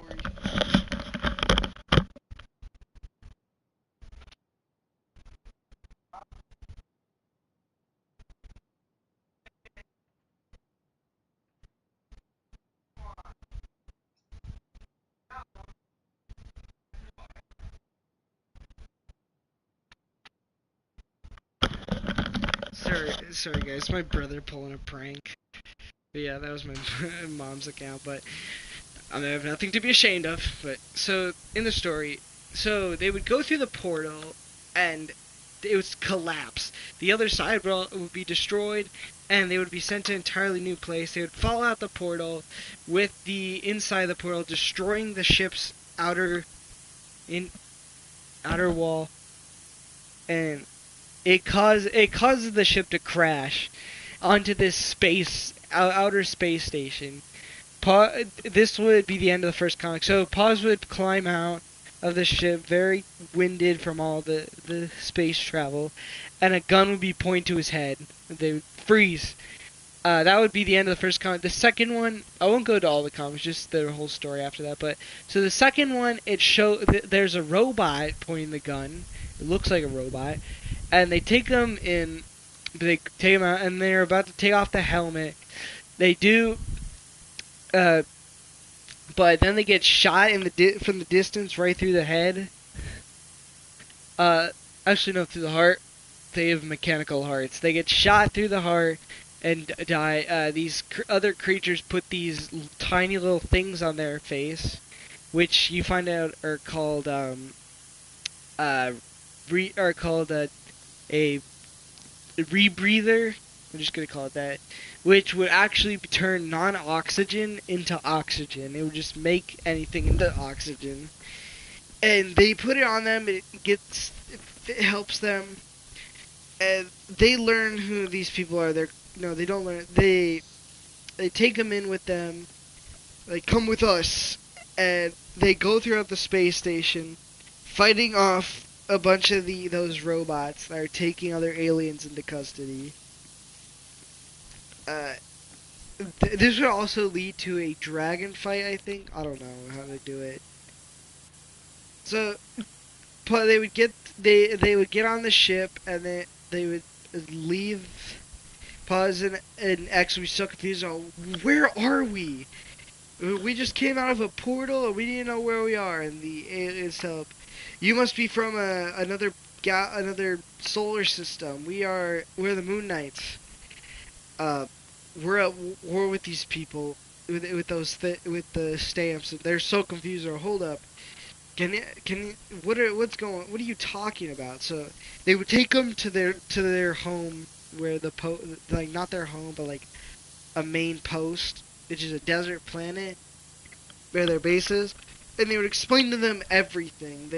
Sorry guys, my brother pulling a prank. But yeah, that was my mom's account, but I have nothing to be ashamed of. But so in the story, so they would go through the portal and it would collapse. The other side would be destroyed and they would be sent to an entirely new place. They would fall out the portal with the inside of the portal destroying the ship's outer wall, and it causes the ship to crash onto this outer space station. this would be the end of the first comic. So Paz would climb out of the ship, very winded from all the space travel, and a gun would be pointed to his head. They would freeze. That would be the end of the first comic. The second one, I won't go to all the comics, just the whole story after that. But so the second one, there's a robot pointing the gun. It looks like a robot, and they take him in. They take him out, and they're about to take off the helmet. They do, but then they get shot from the distance right through the head. Actually, no, through the heart. They have mechanical hearts. They get shot through the heart and die. These other creatures put these tiny little things on their face, which you find out are called are called a rebreather. I'm just gonna call it that, which would actually turn non-oxygen into oxygen. It would just make anything into oxygen, and they put it on them. It helps them, and they learn who these people are. They don't learn. They take them in with them. Like, come with us, and they go throughout the space station, fighting off a bunch of those robots that are taking other aliens into custody. This would also lead to a dragon fight, I think. I don't know how to do it. So, but they would get on the ship, and they would leave. Paz and X would be so confused. Oh, where are we? We just came out of a portal, and we didn't know where we are. And the aliens tell, you must be from another solar system. We're the Moon Knights. We're at war with these people with with the stamps. They're so confused. Or hold up, what are you talking about? So they would take them to their home, where like, not their home, but like a main post, which is a desert planet where their base is, and they would explain to them everything.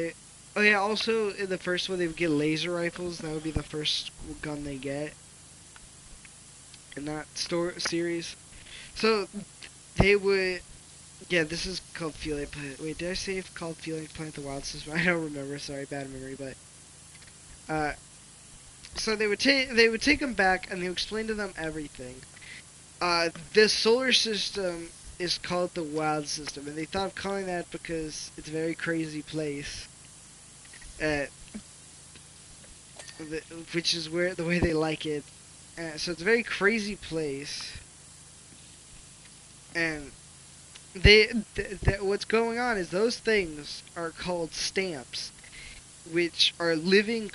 Also in the first one they would get laser rifles. That would be the first gun they get in that series. So they would, yeah, this is called Feeling Planet. Wait, did I say it's called Feeling Planet: The Wild System? I don't remember. Sorry, bad memory. But so they would take them back, and they would explain to them everything. This solar system is called the Wild System, and they thought of calling that because it's a very crazy place. Which is the way they like it. So it's a very crazy place, and what's going on is those things are called stamps, which are living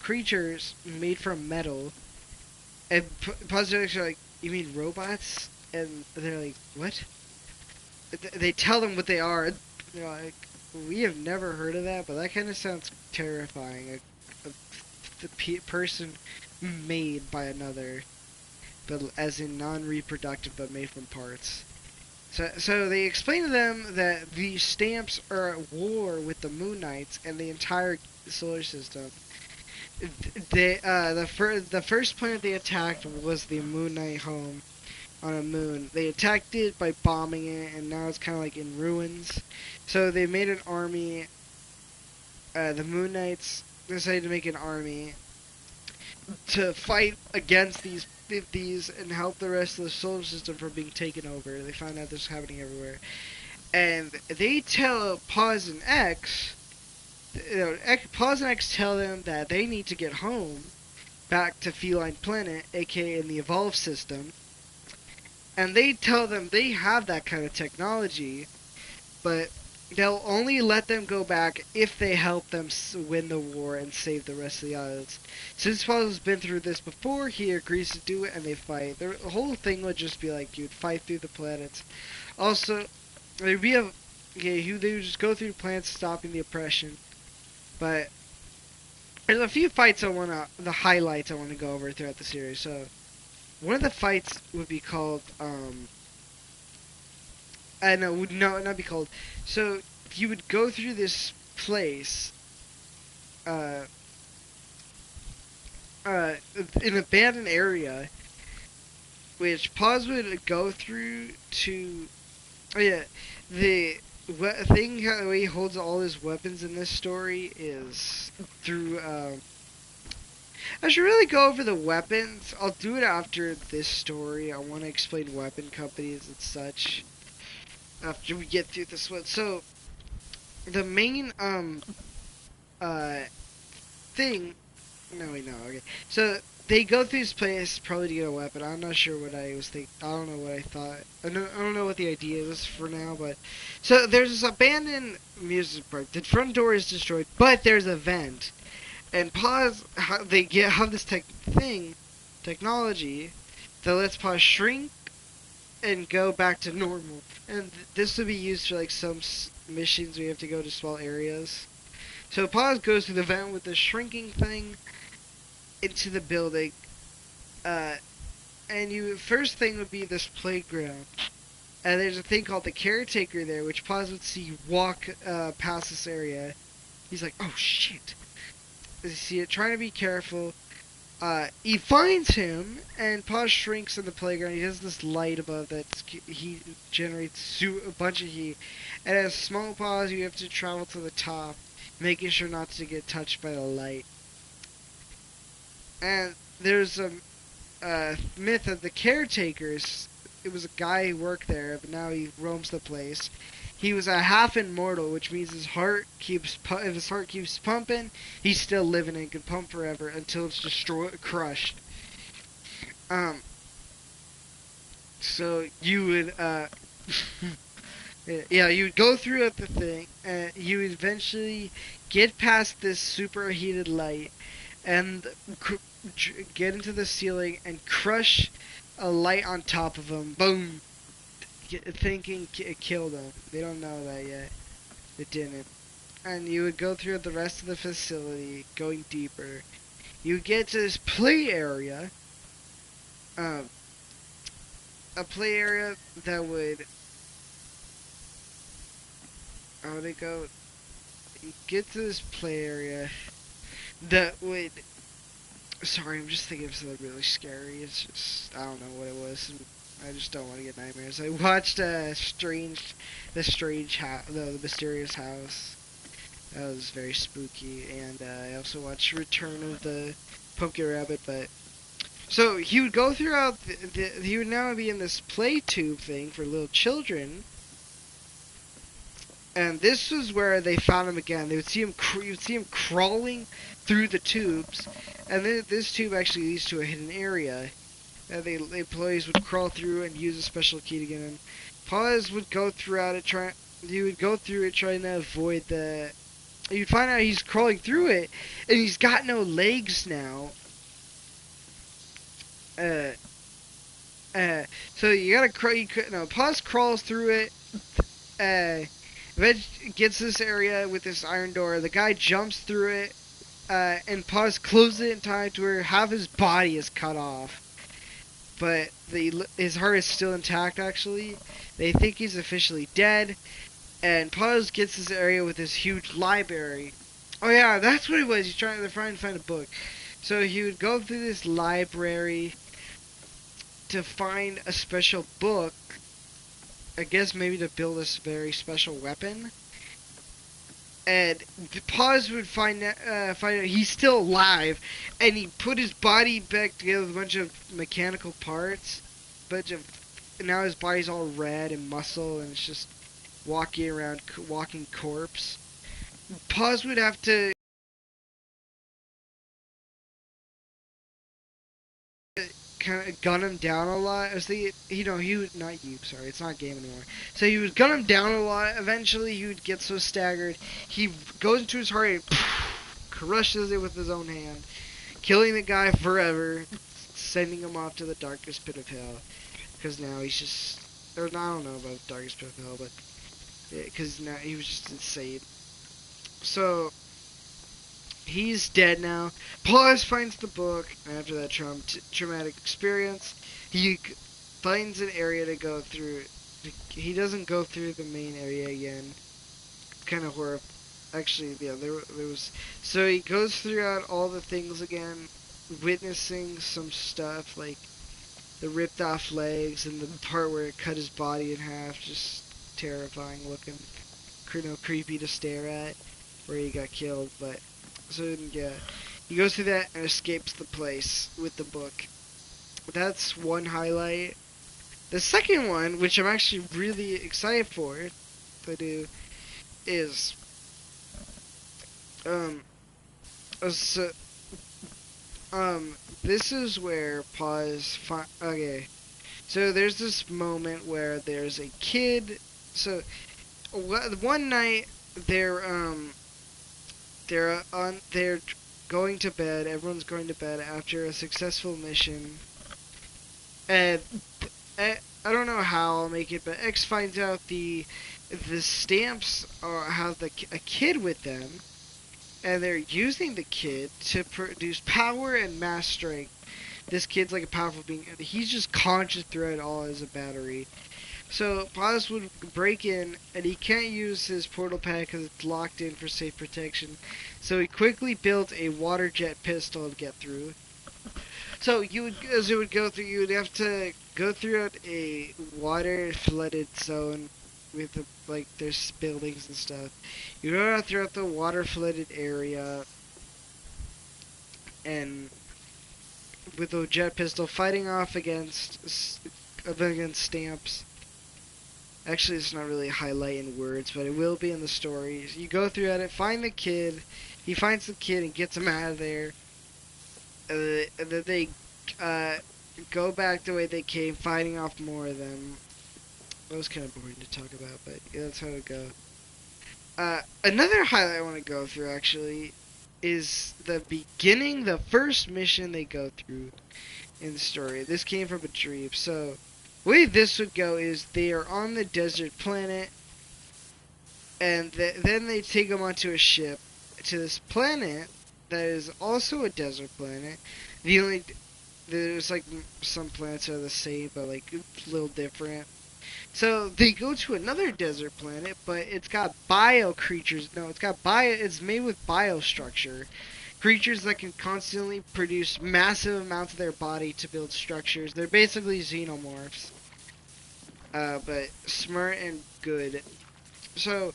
creatures made from metal. And Positronics are like, you mean robots? And they're like, what? They tell them what they are. They're like, we have never heard of that, but that kind of sounds terrifying. The person made by another, but as in non-reproductive, but made from parts. So they explain to them that these stamps are at war with the Moon Knights and the entire solar system. The first planet they attacked was the Moon Knight home on a moon. They attacked it by bombing it, and now it's kind of like in ruins. So they made an army. The Moon Knights decided to make an army to fight against these and help the rest of the solar system from being taken over. They found out this was happening everywhere, and they tell Paz and X. Paz and X tell them that they need to get home, back to Feline Planet, aka in the Evolve system. And they tell them they have that kind of technology, but they'll only let them go back if they help them win the war and save the rest of the islands. Since Paul has been through this before, he agrees to do it, and they fight. The whole thing would just be like, you'd fight through the planets. Also, they would just go through the planets, stopping the oppression. But there's a few fights the highlights I want to go over throughout the series. So one of the fights would be called, not be called. So you would go through this place, an abandoned area, which Paz would go through to. Oh yeah, the thing how he holds all his weapons in this story is through. I should really go over the weapons. I'll do it after this story. I want to explain weapon companies and such after we get through this one. So the main uh thing. No, wait, no. Okay, so they go through this place probably to get a weapon. I'm not sure what I was thinking. I don't know what I thought. I don't know what the idea was for now, but so there's this abandoned amusement park. The front door is destroyed, but there's a vent. And pause. They have this technology that lets pause shrink and go back to normal. And this will be used for like some missions where you have to go to small areas. So pause goes through the vent with the shrinking thing into the building. Uh, and you first thing would be this playground. And there's a thing called the caretaker there, which pause would see walk past this area. He's like, oh shit. You see it, trying to be careful. He finds him, and Paz shrinks in the playground. He has this light above that he generates a bunch of heat. And as small Paz, you have to travel to the top, making sure not to get touched by the light. And there's a myth of the caretakers. It was a guy who worked there, but now he roams the place. He was a half immortal, which means his heart keeps if his heart keeps pumping, he's still living and can pump forever until it's crushed. So you would yeah, you would go through the thing, and you would eventually get past this superheated light, and get into the ceiling and crush a light on top of him. Boom. Thinking it killed them. They don't know that yet. It didn't. And you would go through the rest of the facility, going deeper. You would get to this play area. A play area that would... How would it go? You get to this play area that would... Sorry, I'm just thinking of something really scary. It's just... I don't know what it was. I just don't want to get nightmares. I watched the Mysterious House. That was very spooky, and I also watched Return of the Pumpkin Rabbit. But so he would go throughout. He would now be in this play tube thing for little children, and this was where they found him again. They would see him. You would see him crawling through the tubes, and then this tube actually leads to a hidden area. The employees would crawl through and use a special key to get in. Paz would go throughout it, he would go through it trying to avoid the... You'd find out he's crawling through it, and he's got no legs now. So you gotta crawl... No, Paz crawls through it, gets this area with this iron door. The guy jumps through it, and Paz closes it in time to where half his body is cut off. But his heart is still intact, actually. They think he's officially dead. And Paz gets this area with this huge library. Oh yeah, that's what it was. He's trying to find a book. So he would go through this library to find a special book. I guess maybe to build this very special weapon. And Paz would find out he's still alive, and he put his body back together with a bunch of mechanical parts, and now his body's all red and muscle, and it's just walking corpse. Paz would have to kind of gun him down a lot. As it's not a game anymore. So he would gun him down a lot. Eventually, he would get so staggered, he goes into his heart and crushes it with his own hand, killing the guy forever, sending him off to the darkest pit of hell. Because now he's just, I don't know about the darkest pit of hell, but because now he was just insane. So he's dead now. Paz finds the book, and after that traumatic experience, he finds an area to go through. He doesn't go through the main area again. Kind of horrible. Actually, yeah, there was... So he goes throughout all the things again, witnessing some stuff, like... the ripped off legs and the part where it cut his body in half, just terrifying looking, creepy to stare at, where he got killed. But so yeah, he goes through that and escapes the place with the book. That's one highlight. The second one, which I'm actually really excited for to do, is um so this is where okay. So there's this moment where there's a kid. So one night they're they're going to bed. Everyone's going to bed after a successful mission, and I don't know how I'll make it, but X finds out the stamps have a kid with them, and they're using the kid to produce power and mass strength. This kid's like a powerful being. He's just conscious throughout all as a battery. So Paz would break in, and he can't use his portal pad because it's locked in for safe protection. So he quickly built a water jet pistol to get through. So as it would go through, you would have to go through a water-flooded zone with like there's buildings and stuff. You go out throughout the water-flooded area, and with a jet pistol fighting off against stamps. Actually, it's not really a highlight in words, but it will be in the story. You go through it, find the kid. He finds the kid and gets him out of there. And then they go back the way they came, fighting off more of them. That was kind of boring to talk about, but yeah, that's how it go. Another highlight I want to go through, actually, is the beginning, the first mission they go through in the story. This came from a dream, so the way this would go is they are on the desert planet, and then they take them onto a ship to this planet that is also a desert planet. There's like some planets are the same, but like a little different. So they go to another desert planet, but it's got bio creatures. No, it's made with biostructure. Creatures that can constantly produce massive amounts of their body to build structures. They're basically xenomorphs. But smart and good. So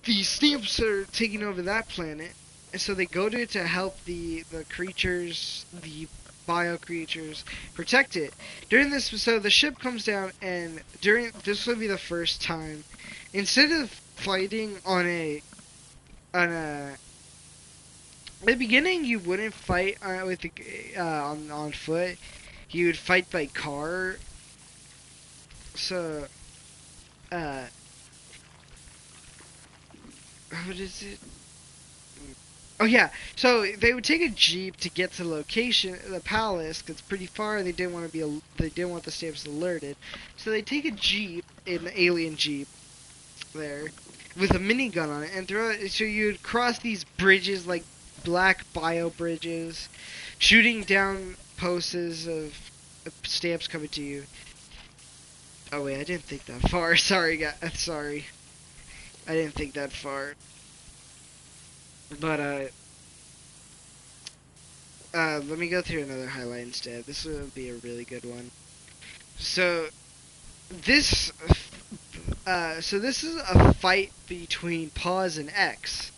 the stamps are taking over that planet, and so they go to help the creatures, the bio creatures, protect it. During this, so the ship comes down, and this will be the first time, instead of fighting on the beginning, you wouldn't fight on foot. You would fight by car. So, uh, what is it? Oh yeah, so they would take a jeep to get to the location, the palace, 'cause it's pretty far. They didn't want the stamps alerted, so they take a jeep, an alien jeep, there, with a minigun on it, and throw it. So you'd cross these bridges, like black bio bridges, shooting down posters of stamps coming to you. Oh wait, I didn't think that far. Sorry, guys. Sorry, I didn't think that far. But let me go through another highlight instead. This will be a really good one. So this, this is a fight between Pause and X.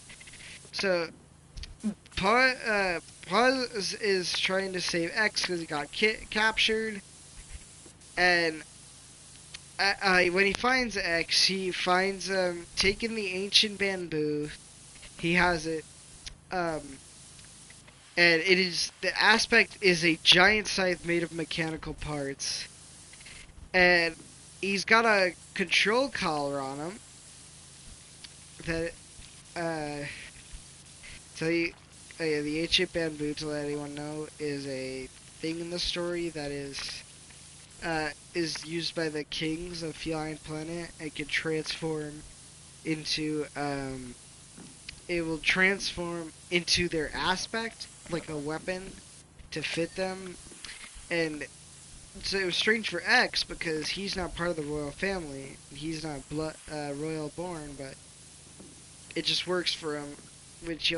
So Pause is trying to save X because he got captured, and when he finds X, he finds taking the ancient bamboo. He has it, and the aspect is a giant scythe made of mechanical parts, and he's got a control collar on him that the ancient bamboo, to let anyone know, is a thing in the story that is used by the kings of Feline Planet. It can transform into it will transform into their aspect, like a weapon, to fit them. And so it was strange for X because he's not part of the royal family. He's not royal born, but it just works for him. Which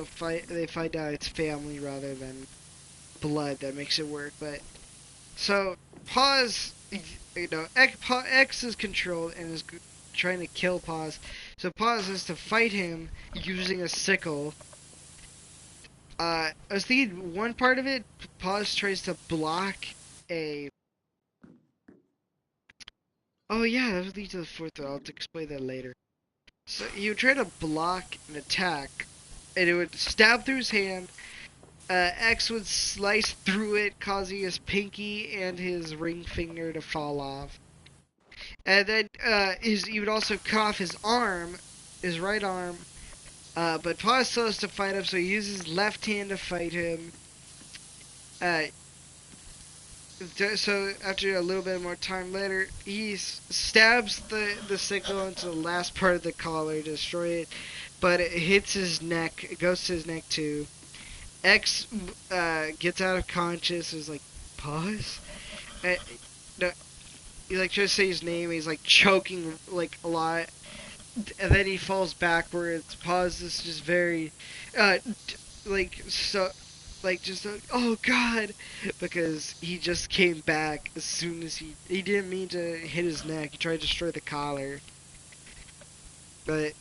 they find out it's family rather than blood that makes it work. But so Paz, X is controlled and is trying to kill Paz. So Paz has to fight him using a sickle. I was thinking one part of it, Paz tries to block a. Oh yeah, that would lead to the fourth one. I'll explain that later. So he would try to block an attack, and it would stab through his hand. X would slice through it, causing his pinky and his ring finger to fall off. And then he would also cut off his arm, his right arm. But Paz still has to fight him, so he uses his left hand to fight him. Uh, so after a little bit more time later, he stabs the sickle into the last part of the collar to destroy it, but it hits his neck. It goes to his neck too. X gets out of conscious. Is like, Pause. No, he like tries to say his name. He's like choking like a lot, and then he falls backwards. Pause. Is just very, like so like just like, oh god, because he just came back as soon as he didn't mean to hit his neck. He tried to destroy the collar, but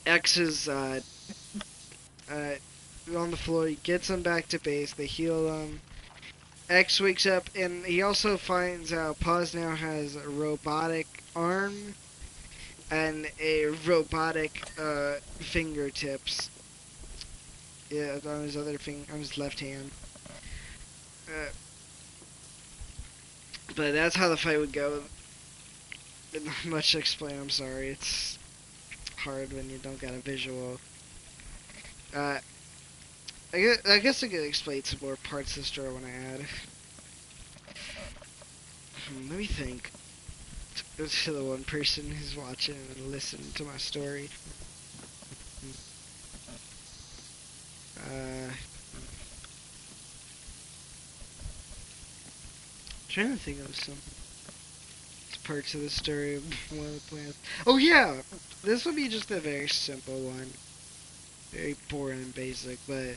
X is on the floor. He gets him back to base. They heal him. X wakes up and he also finds out Paz now has a robotic arm and a robotic fingertips. Yeah, on his other finger, on his left hand. Uh, But that's how the fight would go. Not much to explain, I'm sorry. It's hard when you don't got a visual. Uh, I guess I could explain some more parts of the story when I add. Let me think. To the one person who's watching and listening to my story. Trying to think of some parts of the story of one of the plans. Oh yeah! This would be just a very simple one. Very boring and basic, but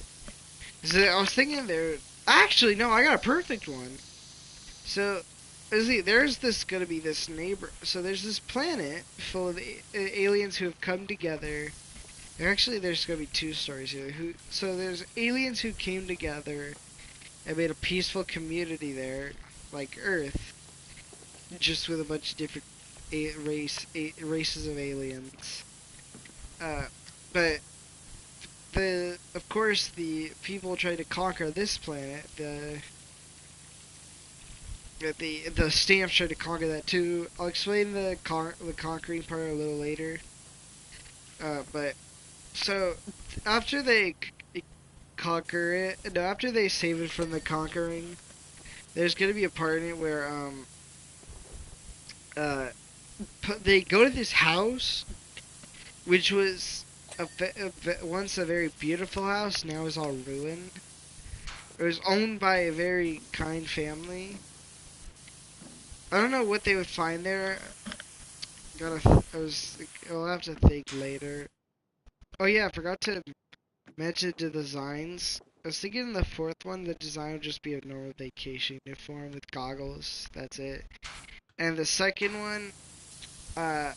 I was thinking there. Actually, no, I got a perfect one. So, there's gonna be this neighbor. So there's this planet full of aliens who have come together. Actually, there's gonna be two stories here. So there's aliens who came together and made a peaceful community there, like Earth, just with a bunch of different races of aliens. But of course, the people trying to conquer this planet. The stamps tried to conquer that too. I'll explain the conquering part a little later. But so after they conquer it, no, after they save it from the conquering, there's gonna be a part in it where uh they go to this house, which was once a very beautiful house. Now is all ruined. It was owned by a very kind family. I don't know what they would find there. I'll have to think later. Oh yeah, I forgot to mention the designs. I was thinking in the fourth one, the design would just be a normal vacation uniform with goggles. That's it. And the second one, uh,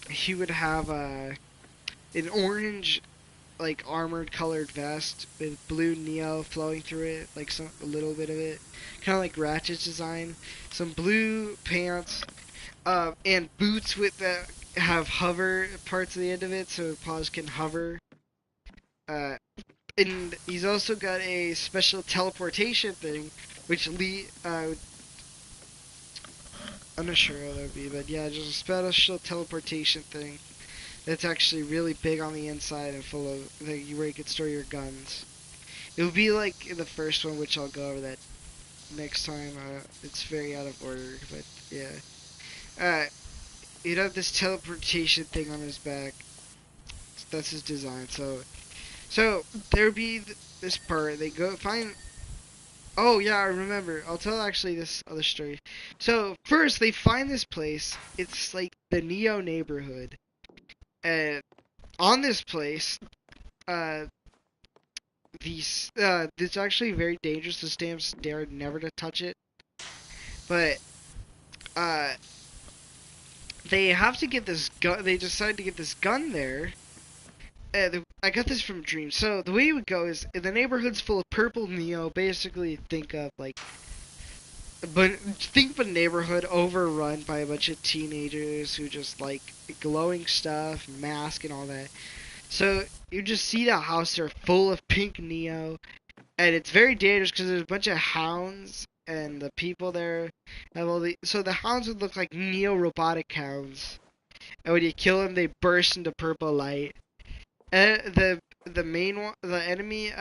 he would have an orange, like armored colored vest with blue Neo flowing through it, like a little bit of it, kind of like Ratchet's design. Some blue pants, and boots with that have hover parts at the end of it, so Paz can hover. Uh, and he's also got a special teleportation thing, which I'm not sure how that would be, but yeah, just a special teleportation thing that's actually really big on the inside and full of where you can store your guns. It would be like in the first one, which I'll go over that next time. It's very out of order, but yeah. He'd have this teleportation thing on his back. That's his design. So there would be this part. They go find. Oh yeah, I remember. I'll tell actually this other story. So first they find this place. It's like the Neo neighborhood, and on this place, uh, it's actually very dangerous. The stamps dare never to touch it, but uh, they have to get this gun. They decide to get this gun there. I got this from Dream. So the way it would go is the neighborhood's full of purple Neo. Basically, think of a neighborhood overrun by a bunch of teenagers who just like glowing stuff, mask, and all that. So you just see the house there full of pink Neo, and it's very dangerous because there's a bunch of hounds, and the people there have all the. So the hounds would look like Neo robotic hounds, and when you kill them, they burst into purple light. And the main one, the enemy,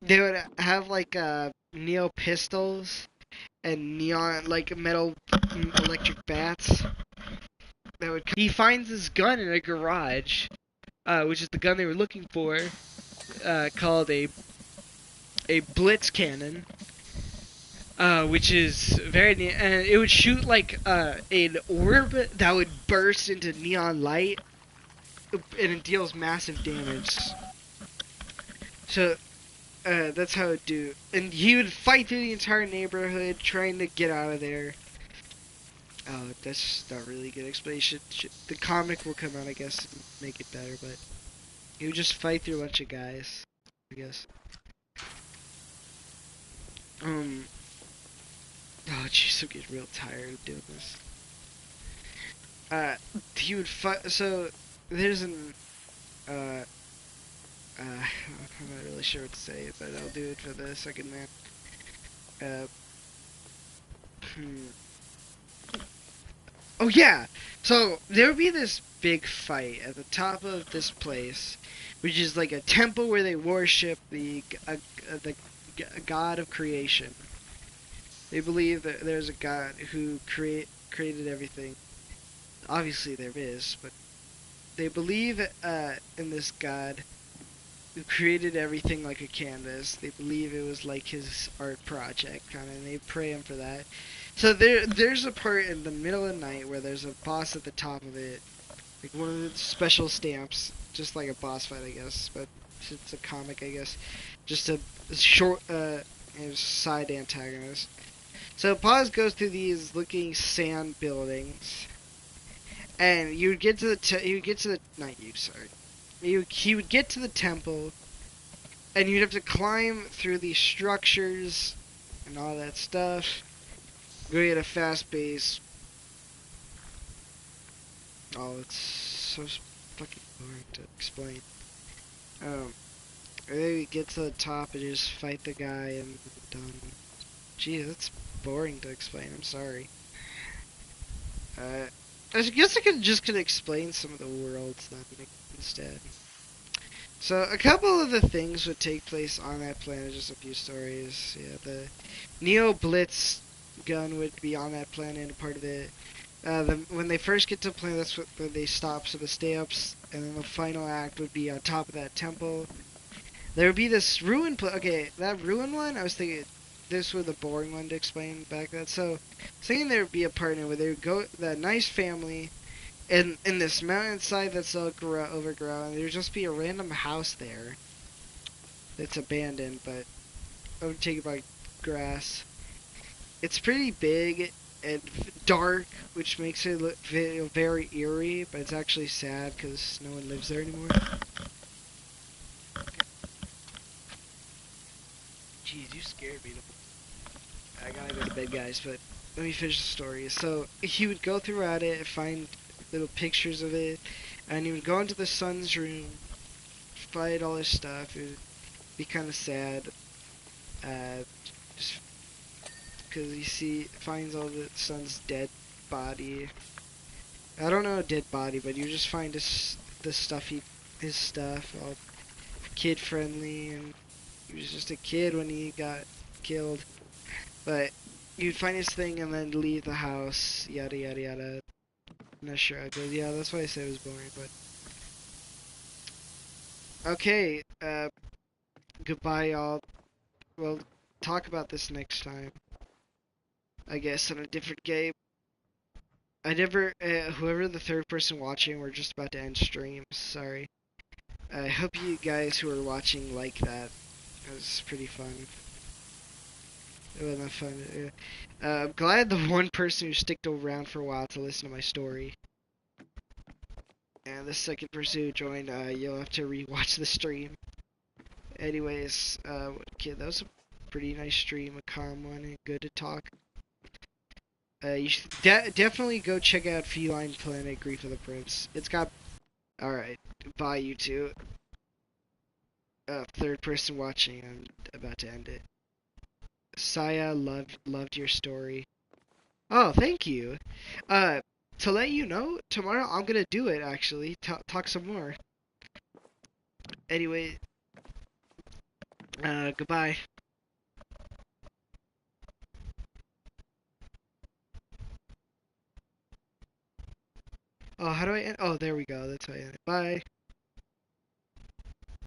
they would have like Neo pistols and neon like metal electric bats that would. He finds this gun in a garage, which is the gun they were looking for, called a blitz cannon, which is very neat, and it would shoot like an orb that would burst into neon light, and it deals massive damage. So that's how it do. And he would fight through the entire neighborhood trying to get out of there. Oh, that's not really a good explanation. The comic will come out, I guess, and make it better, but he would just fight through a bunch of guys, I guess. Oh, jeez, I'm getting real tired of doing this. He would fight. So there's an. I'm not really sure what to say, but I'll do it for the second man. Uh. Hmm. Oh yeah. So there would be this big fight at the top of this place, which is like a temple where they worship the god of creation. They believe that there's a god who created everything. Obviously there is, but they believe in this god who created everything like a canvas. They believe it was like his art project, kind of, and they pray him for that. So there's a part in the middle of the night where there's a boss at the top of it, like one of the special stamps, just like a boss fight, I guess, but it's a comic, I guess, just a short side antagonist. So Paz goes through these looking sand buildings, and you would get to he would get to the temple, and you'd have to climb through these structures and all that stuff. Going at a fast pace. Oh, it's so fucking boring to explain. And then you get to the top and you just fight the guy and done. Gee, that's boring to explain. I'm sorry. I guess I could explain some of the worlds then instead. So a couple of the things would take place on that planet, just a few stories. Yeah, the Neo Blitz gun would be on that planet and a part of it. When they first get to the planet, that's where they stop, so the stay-ups, and then the final act would be on top of that temple. There would be this ruin okay, that ruin one, I was thinking this was the boring one to explain back then. So, I was thinking there would be a partner where they would go, that nice family, in this mountainside that's all overgrown, there would just be a random house there that's abandoned, but overtaken by grass. It's pretty big and dark, which makes it look very eerie, but it's actually sad because no one lives there anymore. Jeez, you scared me. I gotta go to bed, guys, but let me finish the story. So, he would go throughout it and find little pictures of it, and he would go into the son's room, fight all his stuff. It would be kind of sad, just because finds all the son's dead body. I don't know a dead body, but you just find his stuff all kid friendly, and he was just a kid when he got killed. But you'd find his thing and then leave the house, yada yada yada. I'm not sure. Yeah, that's why I said it was boring, but okay. Goodbye, y'all. We'll talk about this next time, I guess, on a different game. Whoever the third person watching, we're just about to end stream. Sorry. I hope you guys who are watching like that. It was pretty fun. It was not fun. I'm glad the one person who sticked around for a while to listen to my story. And the second person who joined, you'll have to rewatch the stream. Anyways, kid, that was a pretty nice stream, a calm one, and good to talk. You should definitely go check out Feline Planet Grief of the Prince. It's got. Alright, bye, you two. Third person watching, I'm about to end it. Saya loved your story. Oh, thank you. Uh, to let you know, tomorrow I'm gonna do it actually. Talk some more. Anyway, goodbye. Oh, how do I end? Oh, there we go. That's how I end it. Bye.